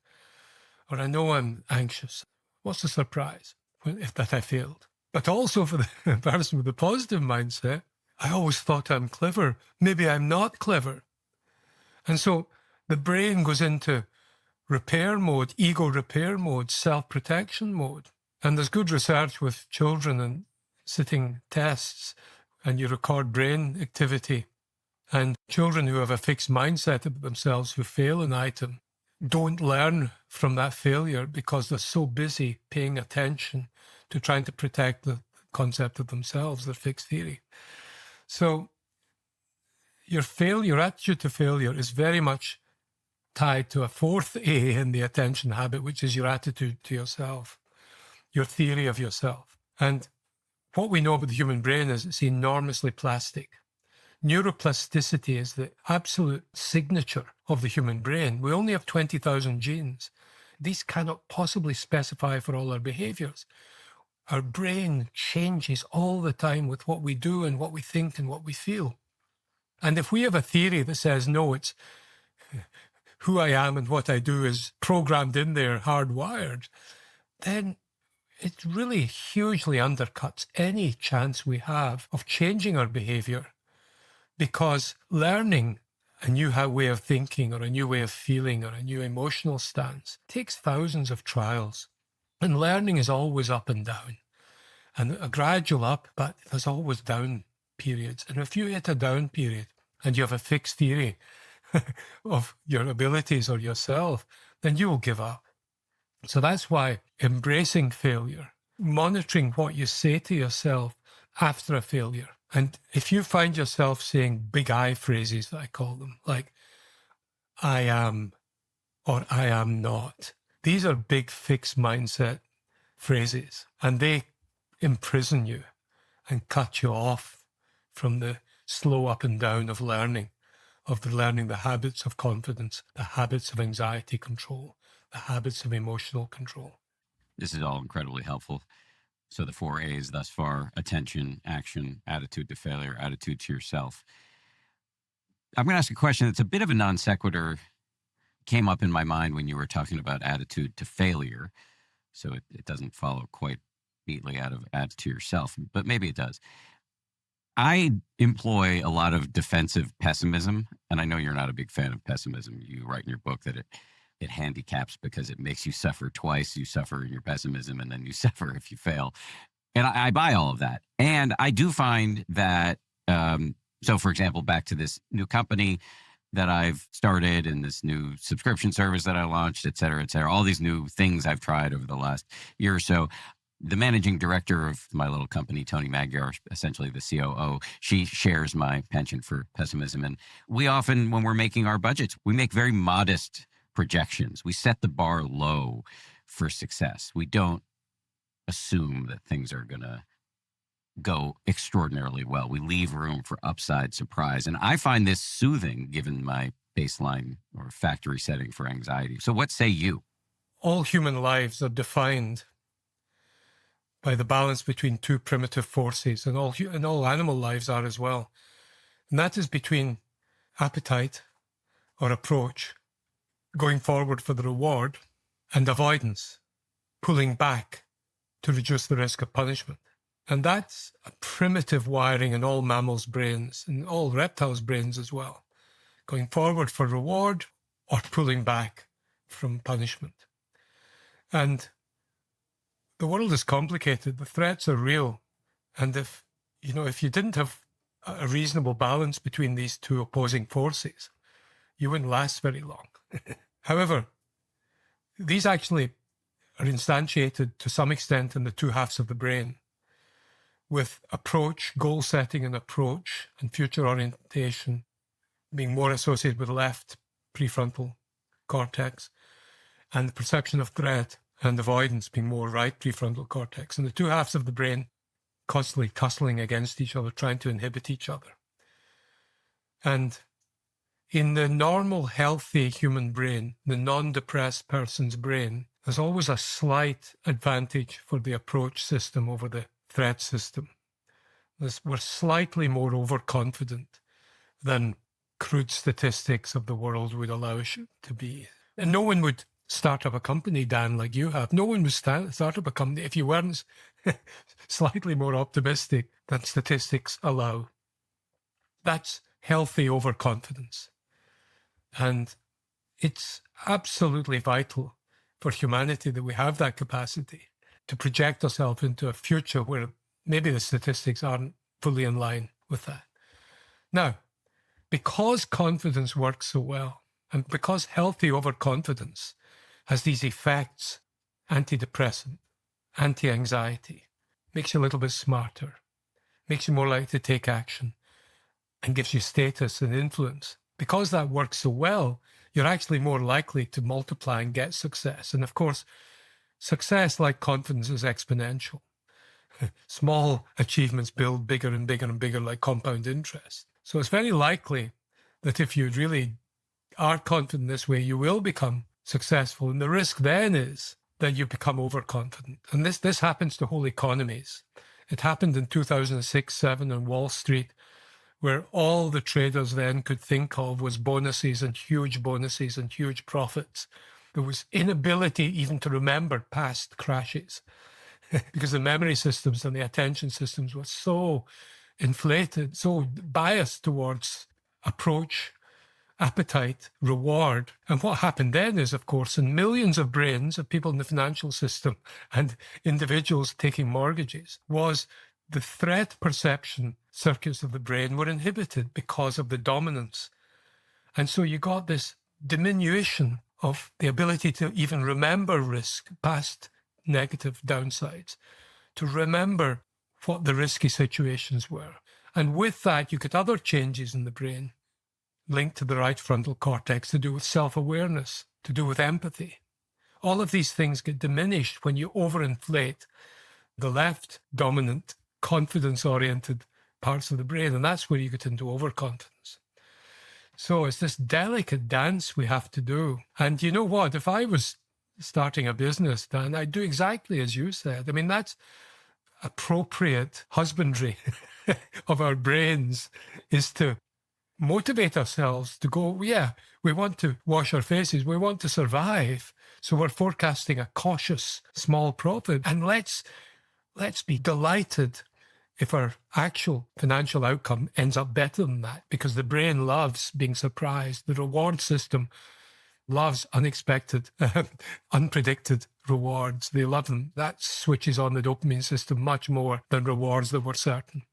Speaker 2: Or I know I'm anxious. What's the surprise if that I failed? But also for the person with the positive mindset, I always thought I'm clever. Maybe I'm not clever. And so the brain goes into repair mode, ego repair mode, self-protection mode. And there's good research with children and sitting tests, and you record brain activity. And children who have a fixed mindset about themselves who fail an item don't learn from that failure because they're so busy paying attention to trying to protect the concept of themselves, their fixed theory. So your attitude to failure is very much tied to a fourth A in the attention habit, which is your attitude to yourself, your theory of yourself. And what we know about the human brain is it's enormously plastic. Neuroplasticity is the absolute signature of the human brain. We only have 20,000 genes. These cannot possibly specify for all our behaviors. Our brain changes all the time with what we do and what we think and what we feel. And if we have a theory that says, no, it's who I am and what I do is programmed in there, hardwired, then it really hugely undercuts any chance we have of changing our behavior. Because learning a new way of thinking or a new way of feeling or a new emotional stance takes thousands of trials. And learning is always up and down. And a gradual up, but there's always down periods. And if you hit a down period and you have a fixed theory of your abilities or yourself, then you will give up. So that's why embracing failure, monitoring what you say to yourself after a failure. And if you find yourself saying big I phrases, I call them, like I am or I am not, these are big fixed mindset phrases, and they imprison you and cut you off from the slow up and down of learning, the habits of confidence, the habits of anxiety control, the habits of emotional control.
Speaker 1: This is all incredibly helpful. So the 4 A's thus far: attention, action, attitude to failure, attitude to yourself. I'm going to ask a question that's a bit of a non sequitur. Came up in my mind when you were talking about attitude to failure. So it doesn't follow quite neatly adds to yourself, but maybe it does. I employ a lot of defensive pessimism, and I know you're not a big fan of pessimism. You write in your book that it handicaps because it makes you suffer twice. You suffer in your pessimism, and then you suffer if you fail. And I buy all of that. And I do find that, so for example, back to this new company that I've started and this new subscription service that I launched, et cetera, all these new things I've tried over the last year or so. The managing director of my little company, Tony Magyar, essentially the COO, she shares my penchant for pessimism. And we often, when we're making our budgets, we make very modest projections. We set the bar low for success. We don't assume that things are going to go extraordinarily well. We leave room for upside surprise. And I find this soothing given my baseline or factory setting for anxiety. So what say you?
Speaker 2: All human lives are defined by the balance between two primitive forces, and all animal lives are as well. And that is between appetite or approach, going forward for the reward, and avoidance, pulling back to reduce the risk of punishment. And that's a primitive wiring in all mammals' brains and all reptiles' brains as well. Going forward for reward or pulling back from punishment. And the world is complicated. The threats are real. And if you didn't have a reasonable balance between these two opposing forces, you wouldn't last very long. However, these actually are instantiated to some extent in the two halves of the brain, with approach, goal setting and approach, and future orientation being more associated with left prefrontal cortex, and the perception of threat and avoidance being more right prefrontal cortex. And the two halves of the brain constantly tussling against each other, trying to inhibit each other. And in the normal, healthy human brain, the non-depressed person's brain, there's always a slight advantage for the approach system over the threat system. We're slightly more overconfident than crude statistics of the world would allow us to be. And no one would start up a company, Dan, like you have. No one would start up a company if you weren't slightly more optimistic than statistics allow. That's healthy overconfidence. And it's absolutely vital for humanity that we have that capacity to project ourselves into a future where maybe the statistics aren't fully in line with that. Now, because confidence works so well, and because healthy overconfidence has these effects, antidepressant, anti-anxiety, makes you a little bit smarter, makes you more likely to take action, and gives you status and influence. Because that works so well, you're actually more likely to multiply and get success. And of course, success, like confidence, is exponential. Small achievements build bigger and bigger and bigger, like compound interest. So it's very likely that if you really are confident this way, you will become successful. And the risk then is that you become overconfident. And this happens to whole economies. It happened in 2006-07 on Wall Street, where all the traders then could think of was bonuses and huge profits. There was inability even to remember past crashes because the memory systems and the attention systems were so inflated, so biased towards approach, appetite, reward. And what happened then is, of course, in millions of brains of people in the financial system and individuals taking mortgages, was the threat perception circuits of the brain were inhibited because of the dominance. And so you got this diminution of the ability to even remember risk, past negative downsides, to remember what the risky situations were. And with that, you get other changes in the brain linked to the right frontal cortex to do with self-awareness, to do with empathy. All of these things get diminished when you overinflate the left dominant, confidence-oriented parts of the brain, and that's where you get into overconfidence. So it's this delicate dance we have to do. And you know what? If I was starting a business, Dan, I'd do exactly as you said. I mean, that's appropriate husbandry of our brains, is to motivate ourselves to go, yeah, we want to wash our faces, we want to survive. So we're forecasting a cautious small profit, and let's let's be delighted if our actual financial outcome ends up better than that, because the brain loves being surprised. The reward system loves unexpected, unpredicted rewards. They love them. That switches on the dopamine system much more than rewards that were certain.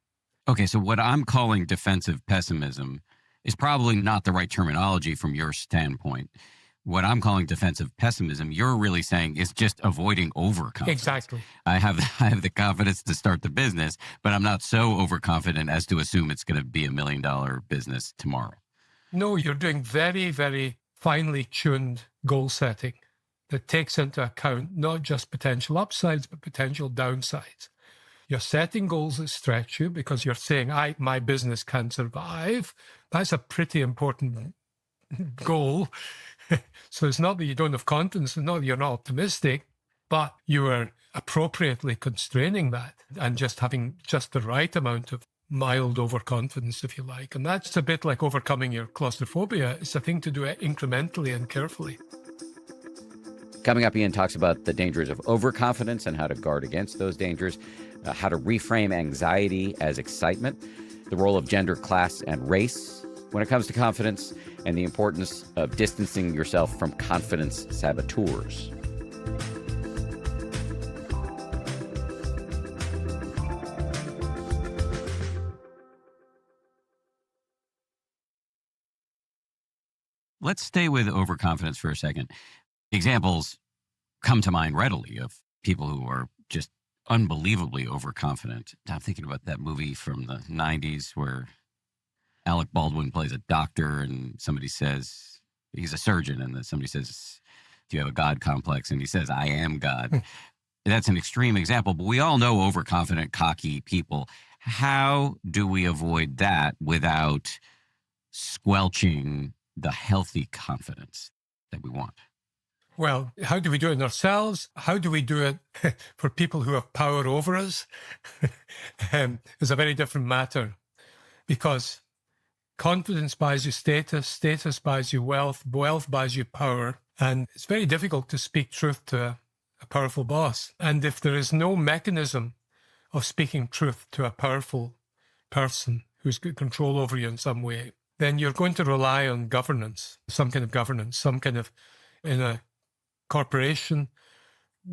Speaker 1: Okay, so what I'm calling defensive pessimism is probably not the right terminology from your standpoint. What I'm calling defensive pessimism, you're really saying is just avoiding overconfidence.
Speaker 2: Exactly.
Speaker 1: I have the confidence to start the business, but I'm not so overconfident as to assume it's going to be $1 million business tomorrow.
Speaker 2: No, you're doing very, very finely tuned goal setting that takes into account not just potential upsides, but potential downsides. You're setting goals that stretch you because you're saying, my business can survive. That's a pretty important goal. So it's not that you don't have confidence, it's not that you're not optimistic, but you are appropriately constraining that and just having just the right amount of mild overconfidence, if you like. And that's a bit like overcoming your claustrophobia. It's a thing to do it incrementally and carefully.
Speaker 1: Coming up, Ian talks about the dangers of overconfidence and how to guard against those dangers, how to reframe anxiety as excitement, the role of gender, class, and race when it comes to confidence, and the importance of distancing yourself from confidence saboteurs. Let's stay with overconfidence for a second. Examples come to mind readily of people who are just unbelievably overconfident. I'm thinking about that movie from the 90s where Alec Baldwin plays a doctor and somebody says, he's a surgeon, and then somebody says, do you have a God complex? And he says, I am God. That's an extreme example, but we all know overconfident, cocky people. How do we avoid that without squelching the healthy confidence that we want?
Speaker 2: Well, how do we do it in ourselves? How do we do it for people who have power over us? Is a very different matter, because confidence buys you status, status buys you wealth, wealth buys you power. And it's very difficult to speak truth to a powerful boss. And if there is no mechanism of speaking truth to a powerful person who's got control over you in some way, then you're going to rely on governance, some kind of, in a corporation,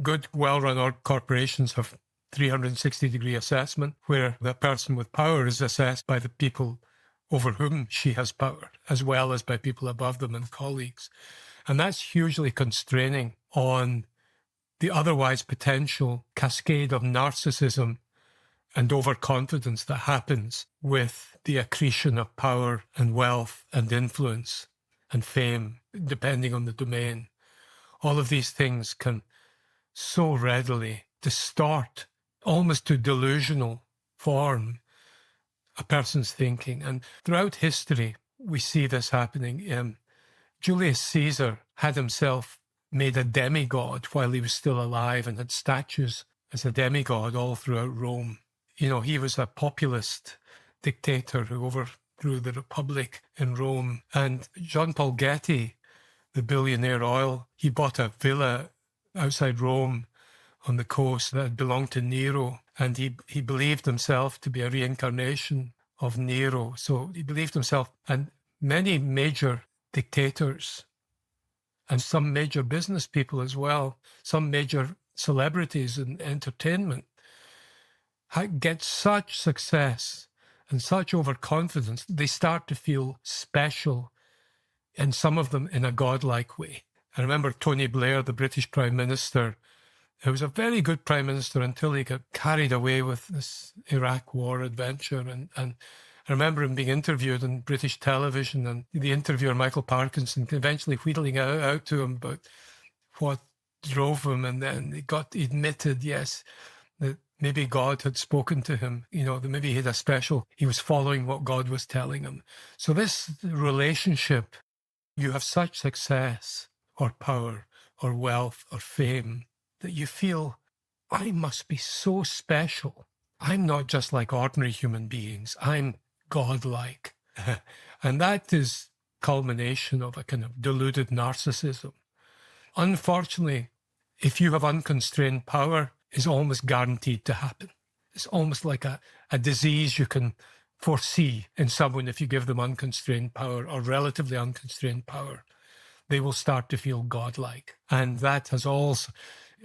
Speaker 2: good, well-run corporations have 360-degree assessment, where the person with power is assessed by the people over whom she has power, as well as by people above them and colleagues. And that's hugely constraining on the otherwise potential cascade of narcissism and overconfidence that happens with the accretion of power and wealth and influence and fame, depending on the domain. All of these things can so readily distort, almost to delusional form, a person's thinking. And throughout history, we see this happening. Julius Caesar had himself made a demigod while he was still alive and had statues as a demigod all throughout Rome. You know, he was a populist dictator who overthrew the republic in Rome. And Jean-Paul Getty, the billionaire oil, he bought a villa outside Rome on the coast that had belonged to Nero. And he believed himself to be a reincarnation of Nero. So he believed himself, and many major dictators and some major business people as well, some major celebrities in entertainment, get such success and such overconfidence, they start to feel special, and some of them in a godlike way. I remember Tony Blair, the British Prime Minister, who was a very good Prime Minister until he got carried away with this Iraq war adventure. And I remember him being interviewed on British television, and the interviewer, Michael Parkinson, eventually wheedling out to him about what drove him. And then he admitted, yes, that maybe God had spoken to him, that maybe he was following what God was telling him. So this relationship, you have such success or power or wealth or fame that you feel, I must be so special. I'm not just like ordinary human beings. I'm godlike. And that is culmination of a kind of deluded narcissism. Unfortunately, if you have unconstrained power, is almost guaranteed to happen. It's almost like a disease you can foresee in someone if you give them unconstrained power or relatively unconstrained power. They will start to feel godlike. And that has also,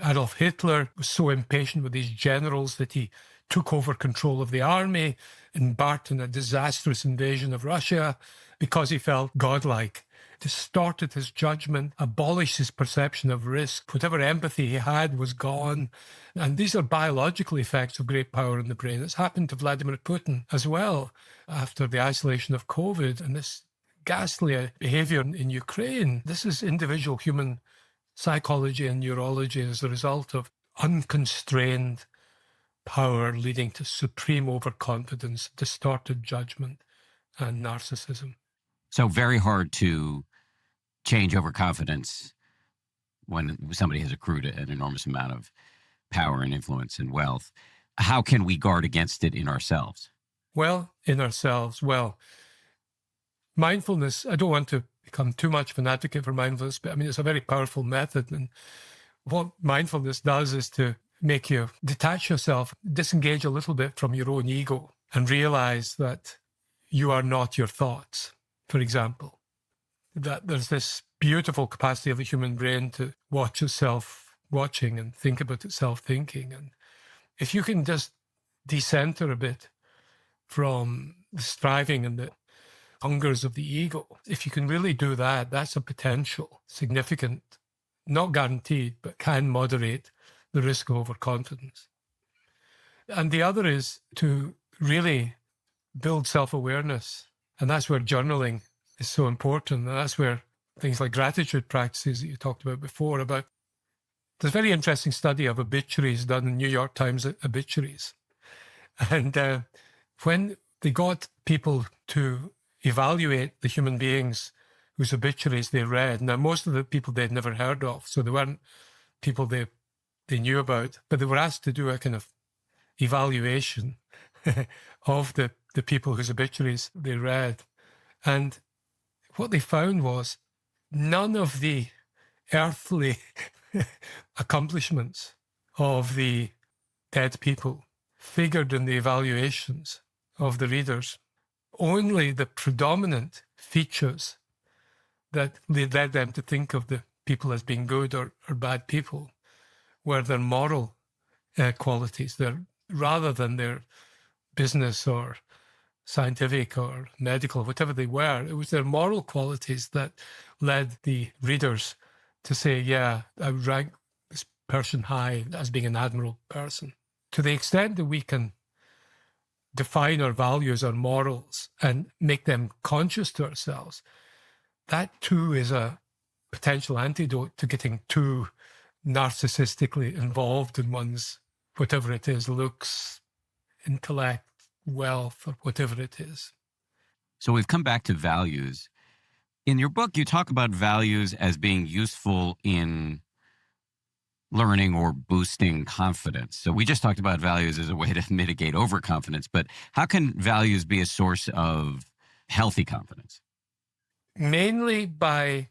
Speaker 2: Adolf Hitler was so impatient with his generals that he took over control of the army, embarked on a disastrous invasion of Russia because he felt godlike, distorted his judgment, abolished his perception of risk. Whatever empathy he had was gone. And these are biological effects of great power in the brain. It's happened to Vladimir Putin as well after the isolation of COVID and this ghastly behavior in Ukraine. This is individual human psychology and neurology as a result of unconstrained power leading to supreme overconfidence, distorted judgment, and narcissism.
Speaker 1: So very hard to change overconfidence when somebody has accrued an enormous amount of power and influence and wealth. How can we guard against it in ourselves?
Speaker 2: Well, in ourselves, mindfulness, I don't want to become too much of an advocate for mindfulness, but I mean, it's a very powerful method. And what mindfulness does is to make you detach yourself, disengage a little bit from your own ego and realize that you are not your thoughts, for example. That there's this beautiful capacity of the human brain to watch itself watching and think about itself thinking. And if you can just decenter a bit from the striving and the hungers of the ego, if you can really do that, that's a potential, significant, not guaranteed, but can moderate the risk of overconfidence. And the other is to really build self-awareness. And that's where journaling is so important. And that's where things like gratitude practices that you talked about before, about there's a very interesting study of obituaries done in New York Times obituaries. And when they got people to evaluate the human beings whose obituaries they read, now most of the people they'd never heard of, so they weren't people they knew about, but they were asked to do a kind of evaluation of the people whose obituaries they read. And what they found was none of the earthly accomplishments of the dead people figured in the evaluations of the readers. Only the predominant features that led them to think of the people as being good or bad people were their moral qualities, rather than their business or scientific or medical, whatever they were. It was their moral qualities that led the readers to say, yeah, I would rank this person high as being an admirable person. To the extent that we can define our values, our morals, and make them conscious to ourselves, that too is a potential antidote to getting too narcissistically involved in one's, whatever it is, looks, intellect, wealth, or whatever it is.
Speaker 1: So we've come back to values. In your book, you talk about values as being useful in learning or boosting confidence. So we just talked about values as a way to mitigate overconfidence, but how can values be a source of healthy confidence?
Speaker 2: Mainly by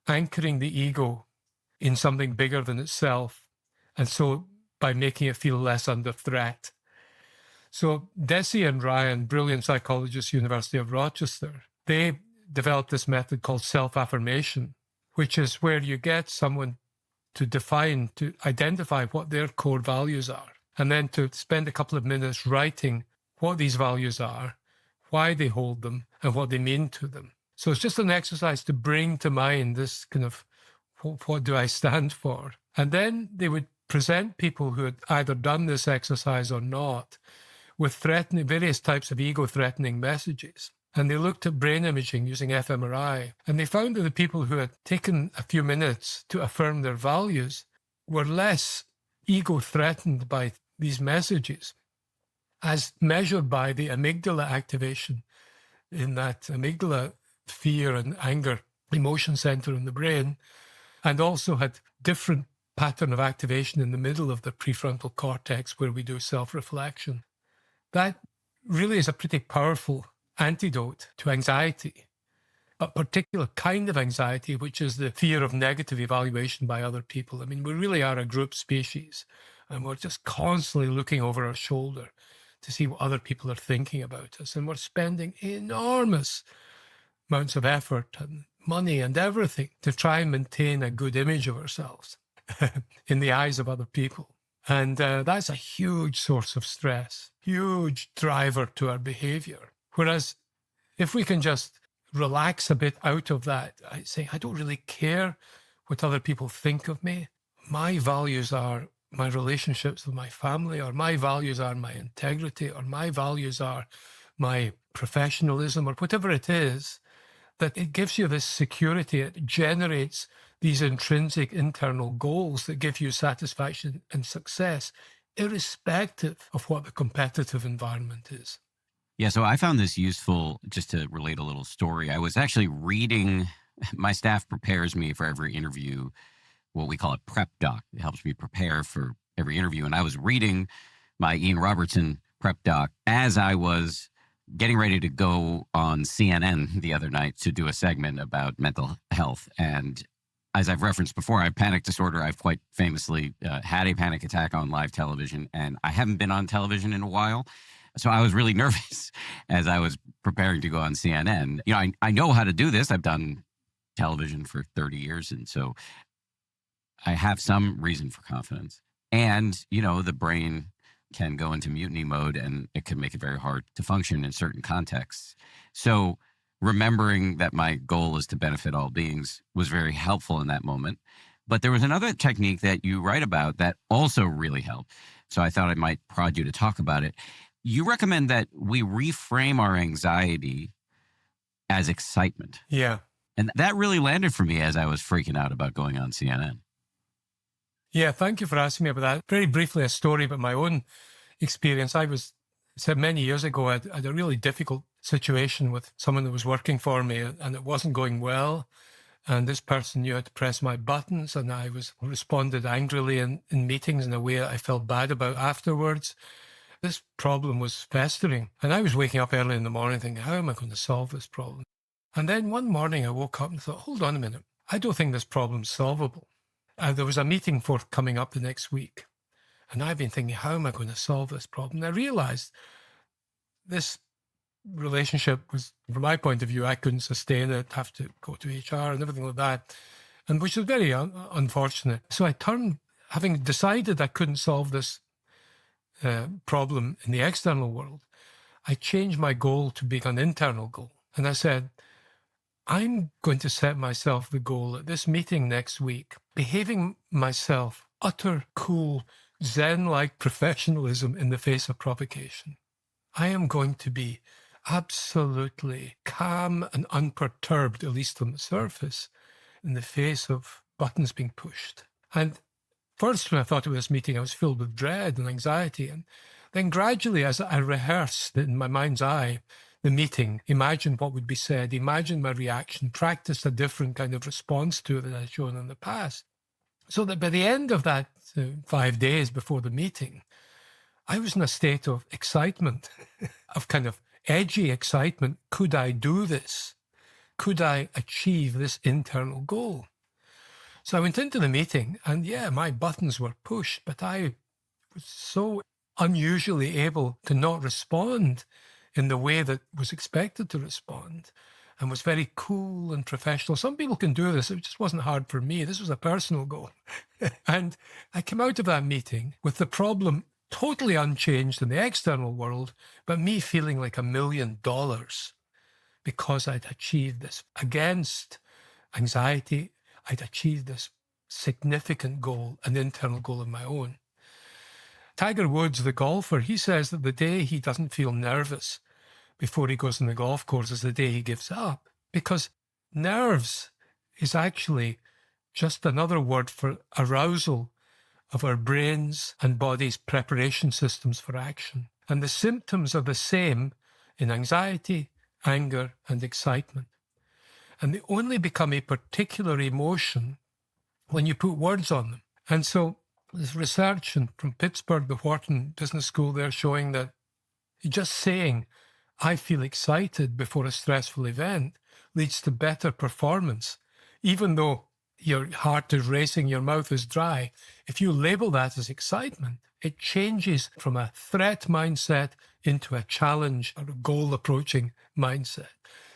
Speaker 2: anchoring the ego in something bigger than itself, and so by making it feel less under threat. So Deci and Ryan, brilliant psychologists, University of Rochester, they developed this method called self-affirmation, which is where you get someone to identify what their core values are, and then to spend a couple of minutes writing what these values are, why they hold them, and what they mean to them. So it's just an exercise to bring to mind this kind of, what do I stand for? And then they would present people who had either done this exercise or not with various types of ego-threatening messages. And they looked at brain imaging using fMRI, and they found that the people who had taken a few minutes to affirm their values were less ego-threatened by these messages, as measured by the amygdala activation in that amygdala fear and anger emotion center in the brain, and also had different pattern of activation in the middle of the prefrontal cortex where we do self-reflection. That really is a pretty powerful antidote to anxiety, a particular kind of anxiety, which is the fear of negative evaluation by other people. I mean, we really are a group species. And we're just constantly looking over our shoulder to see what other people are thinking about us. And we're spending enormous amounts of effort and money and everything to try and maintain a good image of ourselves in the eyes of other people. And that's a huge source of stress, huge driver to our behavior. Whereas if we can just relax a bit out of that, I say, I don't really care what other people think of me. My values are my relationships with my family, or my values are my integrity, or my values are my professionalism, or whatever it is, that it gives you this security. It generates these intrinsic internal goals that give you satisfaction and success, irrespective of what the competitive environment is.
Speaker 1: Yeah, so I found this useful just to relate a little story. I was actually reading, my staff prepares me for every interview, what we call a prep doc. It helps me prepare for every interview. And I was reading my Ian Robertson prep doc as I was getting ready to go on CNN the other night to do a segment about mental health. And as I've referenced before, I have panic disorder. I've quite famously had a panic attack on live television, and I haven't been on television in a while. So I was really nervous as I was preparing to go on CNN. You know, I know how to do this. I've done television for 30 years. And so I have some reason for confidence. And, you know, the brain can go into mutiny mode and it can make it very hard to function in certain contexts. So remembering that my goal is to benefit all beings was very helpful in that moment. But there was another technique that you write about that also really helped. So I thought I might prod you to talk about it. You recommend that we reframe our anxiety as excitement.
Speaker 2: Yeah.
Speaker 1: And that really landed for me as I was freaking out about going on CNN.
Speaker 2: Yeah, thank you for asking me about that. Very briefly, a story about my own experience. Said many years ago, I had a really difficult situation with someone that was working for me, and it wasn't going well. And this person knew how to press my buttons, and I responded angrily in meetings in a way that I felt bad about afterwards. This problem was festering, and I was waking up early in the morning thinking, how am I going to solve this problem? And then one morning I woke up and thought, hold on a minute, I don't think this problem's solvable. There was a meeting coming up the next week, and I've been thinking, how am I going to solve this problem? And I realized this relationship was, from my point of view, I couldn't sustain it, have to go to HR and everything like that, and which was very unfortunate. So I turned, having decided I couldn't solve this problem in the external world, I changed my goal to being an internal goal. And I said, I'm going to set myself the goal at this meeting next week, behaving myself, utter cool, Zen-like professionalism in the face of provocation. I am going to be absolutely calm and unperturbed, at least on the surface, in the face of buttons being pushed. And first, when I thought of this meeting, I was filled with dread and anxiety. And then gradually, as I rehearsed in my mind's eye the meeting, imagined what would be said, imagined my reaction, practiced a different kind of response to it that I'd shown in the past. So that by the end of that 5 days before the meeting, I was in a state of excitement, of kind of edgy excitement. Could I do this? Could I achieve this internal goal? So I went into the meeting and yeah, my buttons were pushed, but I was so unusually able to not respond in the way that was expected to respond, and was very cool and professional. Some people can do this. It just wasn't hard for me. This was a personal goal. And I came out of that meeting with the problem totally unchanged in the external world, but me feeling like $1 million because I'd achieved this. Against anxiety, I'd achieved this significant goal, an internal goal of my own. Tiger Woods, the golfer, he says that the day he doesn't feel nervous before he goes on the golf course is the day he gives up, because nerves is actually just another word for arousal of our brains and body's preparation systems for action. And the symptoms are the same in anxiety, anger, and excitement. And they only become a particular emotion when you put words on them. And so there's research from Pittsburgh, the Wharton Business School, they're showing that just saying, I feel excited before a stressful event leads to better performance, even though your heart is racing, your mouth is dry. If you label that as excitement, it changes from a threat mindset into a challenge or a goal approaching mindset.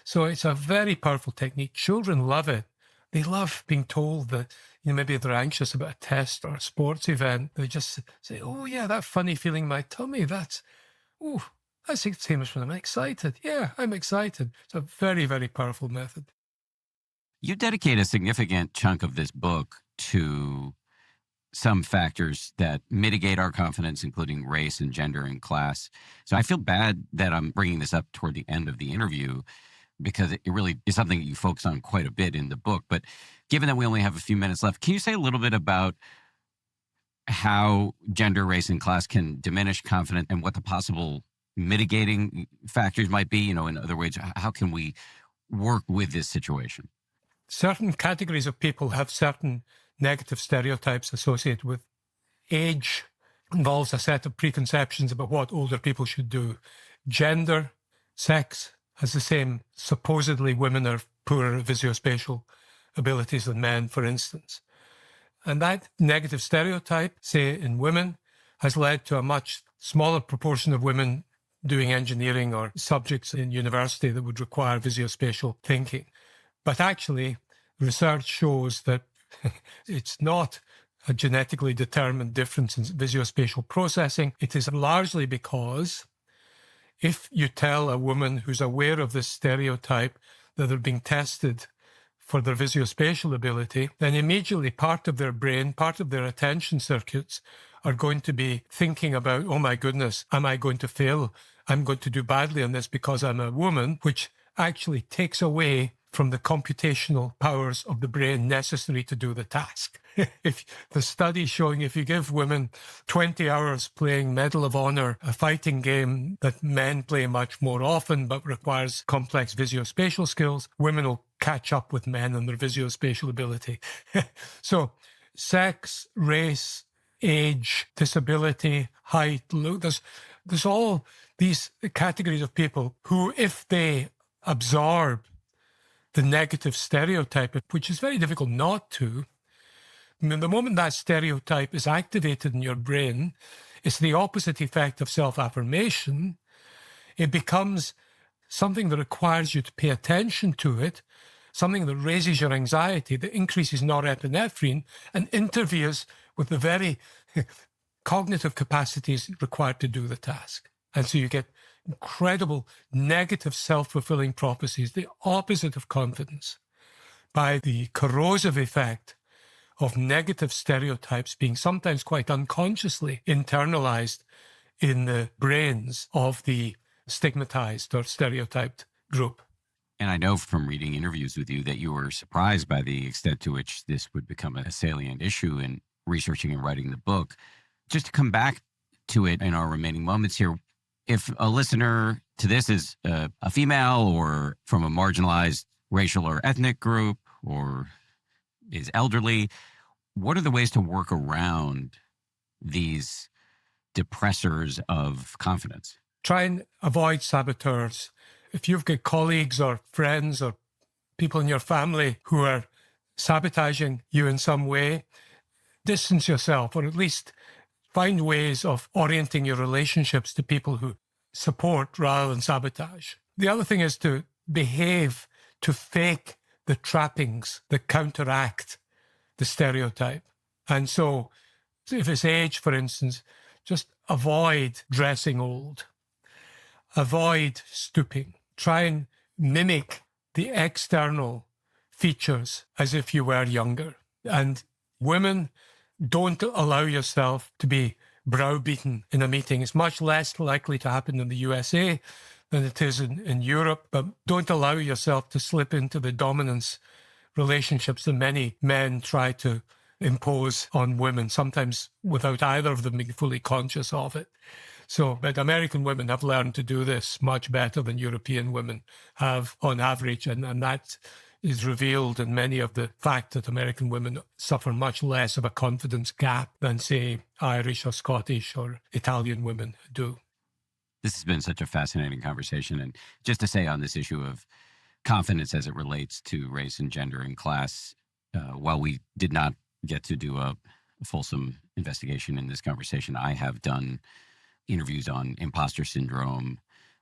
Speaker 2: So it's a very powerful technique. Children love it. They love being told that, maybe they're anxious about a test or a sports event. They just say, oh yeah, that funny feeling in my tummy, that's the same as when I'm excited. Yeah, I'm excited. It's a very, very powerful method.
Speaker 1: You dedicate a significant chunk of this book to some factors that mitigate our confidence, including race and gender and class. So I feel bad that I'm bringing this up toward the end of the interview, because it really is something that you focus on quite a bit in the book. But given that we only have a few minutes left, can you say a little bit about how gender, race, and class can diminish confidence and what the possible mitigating factors might be? In other words, how can we work with this situation?
Speaker 2: Certain categories of people have certain negative stereotypes associated with age. Involves a set of preconceptions about what older people should do. Gender, sex has the same. Supposedly women are poorer visuospatial abilities than men, for instance. And that negative stereotype, say in women, has led to a much smaller proportion of women doing engineering or subjects in university that would require visuospatial thinking. But actually, research shows that it's not a genetically determined difference in visuospatial processing. It is largely because if you tell a woman who's aware of this stereotype that they're being tested for their visuospatial ability, then immediately part of their brain, part of their attention circuits are going to be thinking about, oh my goodness, am I going to fail? I'm going to do badly on this because I'm a woman, which actually takes away from the computational powers of the brain necessary to do the task. If the study showing if you give women 20 hours playing Medal of Honor, a fighting game that men play much more often but requires complex visuospatial skills, women will catch up with men in their visuospatial ability. So sex, race, age, disability, height, look, there's all these categories of people who, if they absorb the negative stereotype, which is very difficult not to, the moment that stereotype is activated in your brain, it's the opposite effect of self-affirmation. It becomes something that requires you to pay attention to it, something that raises your anxiety, that increases norepinephrine, and interferes with the very cognitive capacities required to do the task. And so you get incredible negative self-fulfilling prophecies, the opposite of confidence, by the corrosive effect of negative stereotypes being sometimes quite unconsciously internalized in the brains of the stigmatized or stereotyped group.
Speaker 1: And I know from reading interviews with you that you were surprised by the extent to which this would become a salient issue in researching and writing the book. Just to come back to it in our remaining moments here, if a listener to this is a female or from a marginalized racial or ethnic group or is elderly, what are the ways to work around these depressors of confidence?
Speaker 2: Try and avoid saboteurs. If you've got colleagues or friends or people in your family who are sabotaging you in some way, distance yourself, or at least find ways of orienting your relationships to people who support rather than sabotage. The other thing is to behave, to fake the trappings that counteract the stereotype. And so if it's age, for instance, just avoid dressing old, avoid stooping, try and mimic the external features as if you were younger. And women, don't allow yourself to be browbeaten in a meeting. It's much less likely to happen in the USA than it is in Europe, but don't allow yourself to slip into the dominance relationships that many men try to impose on women, sometimes without either of them being fully conscious of it. But American women have learned to do this much better than European women have on average, and that is revealed in many of the fact that American women suffer much less of a confidence gap than, say, Irish or Scottish or Italian women do.
Speaker 1: This has been such a fascinating conversation. And just to say on this issue of confidence as it relates to race and gender and class, while we did not get to do a fulsome investigation in this conversation, I have done interviews on imposter syndrome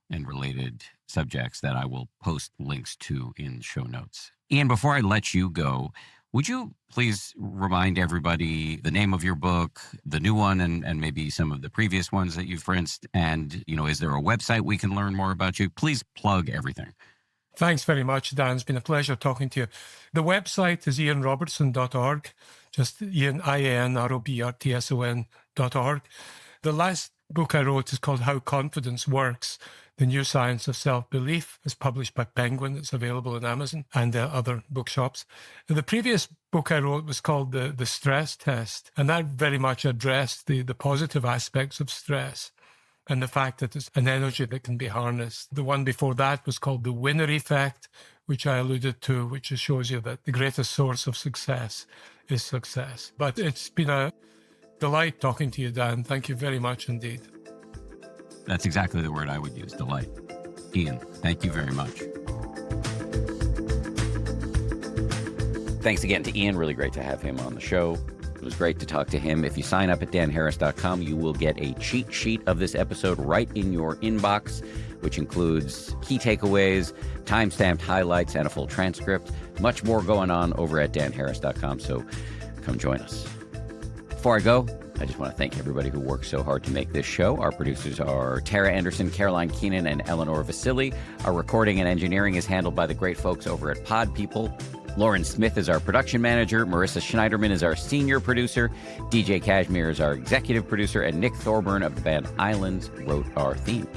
Speaker 1: and related subjects that I will post links to in show notes. Ian, before I let you go, would you please remind everybody the name of your book, the new one, and maybe some of the previous ones that you've rinsed? And, is there a website we can learn more about you? Please plug everything.
Speaker 2: Thanks very much, Dan. It's been a pleasure talking to you. The website is ianrobertson.org, just Ian, IANROBERTSON.org. The last book I wrote is called How Confidence Works, The Neuroscience of Self-Belief. It's published by Penguin. It's available on Amazon and other bookshops. The previous book I wrote was called The Stress Test, and that very much addressed the positive aspects of stress and the fact that it's an energy that can be harnessed. The one before that was called The Winner Effect, which I alluded to, which just shows you that the greatest source of success is success. But it's been a delight talking to you, Dan. Thank you very much indeed.
Speaker 1: That's exactly the word I would use, delight. Ian, thank you very much. Thanks again to Ian. Really great to have him on the show. It was great to talk to him. If you sign up at danharris.com, you will get a cheat sheet of this episode right in your inbox, which includes key takeaways, time-stamped highlights, and a full transcript. Much more going on over at danharris.com, so come join us. Before I go, I just want to thank everybody who worked so hard to make this show. Our producers are Tara Anderson, Caroline Keenan, and Eleanor Vasili. Our recording and engineering is handled by the great folks over at Pod People. Lauren Smith is our production manager. Marissa Schneiderman is our senior producer. DJ Kashmir is our executive producer. And Nick Thorburn of the band Islands wrote our theme.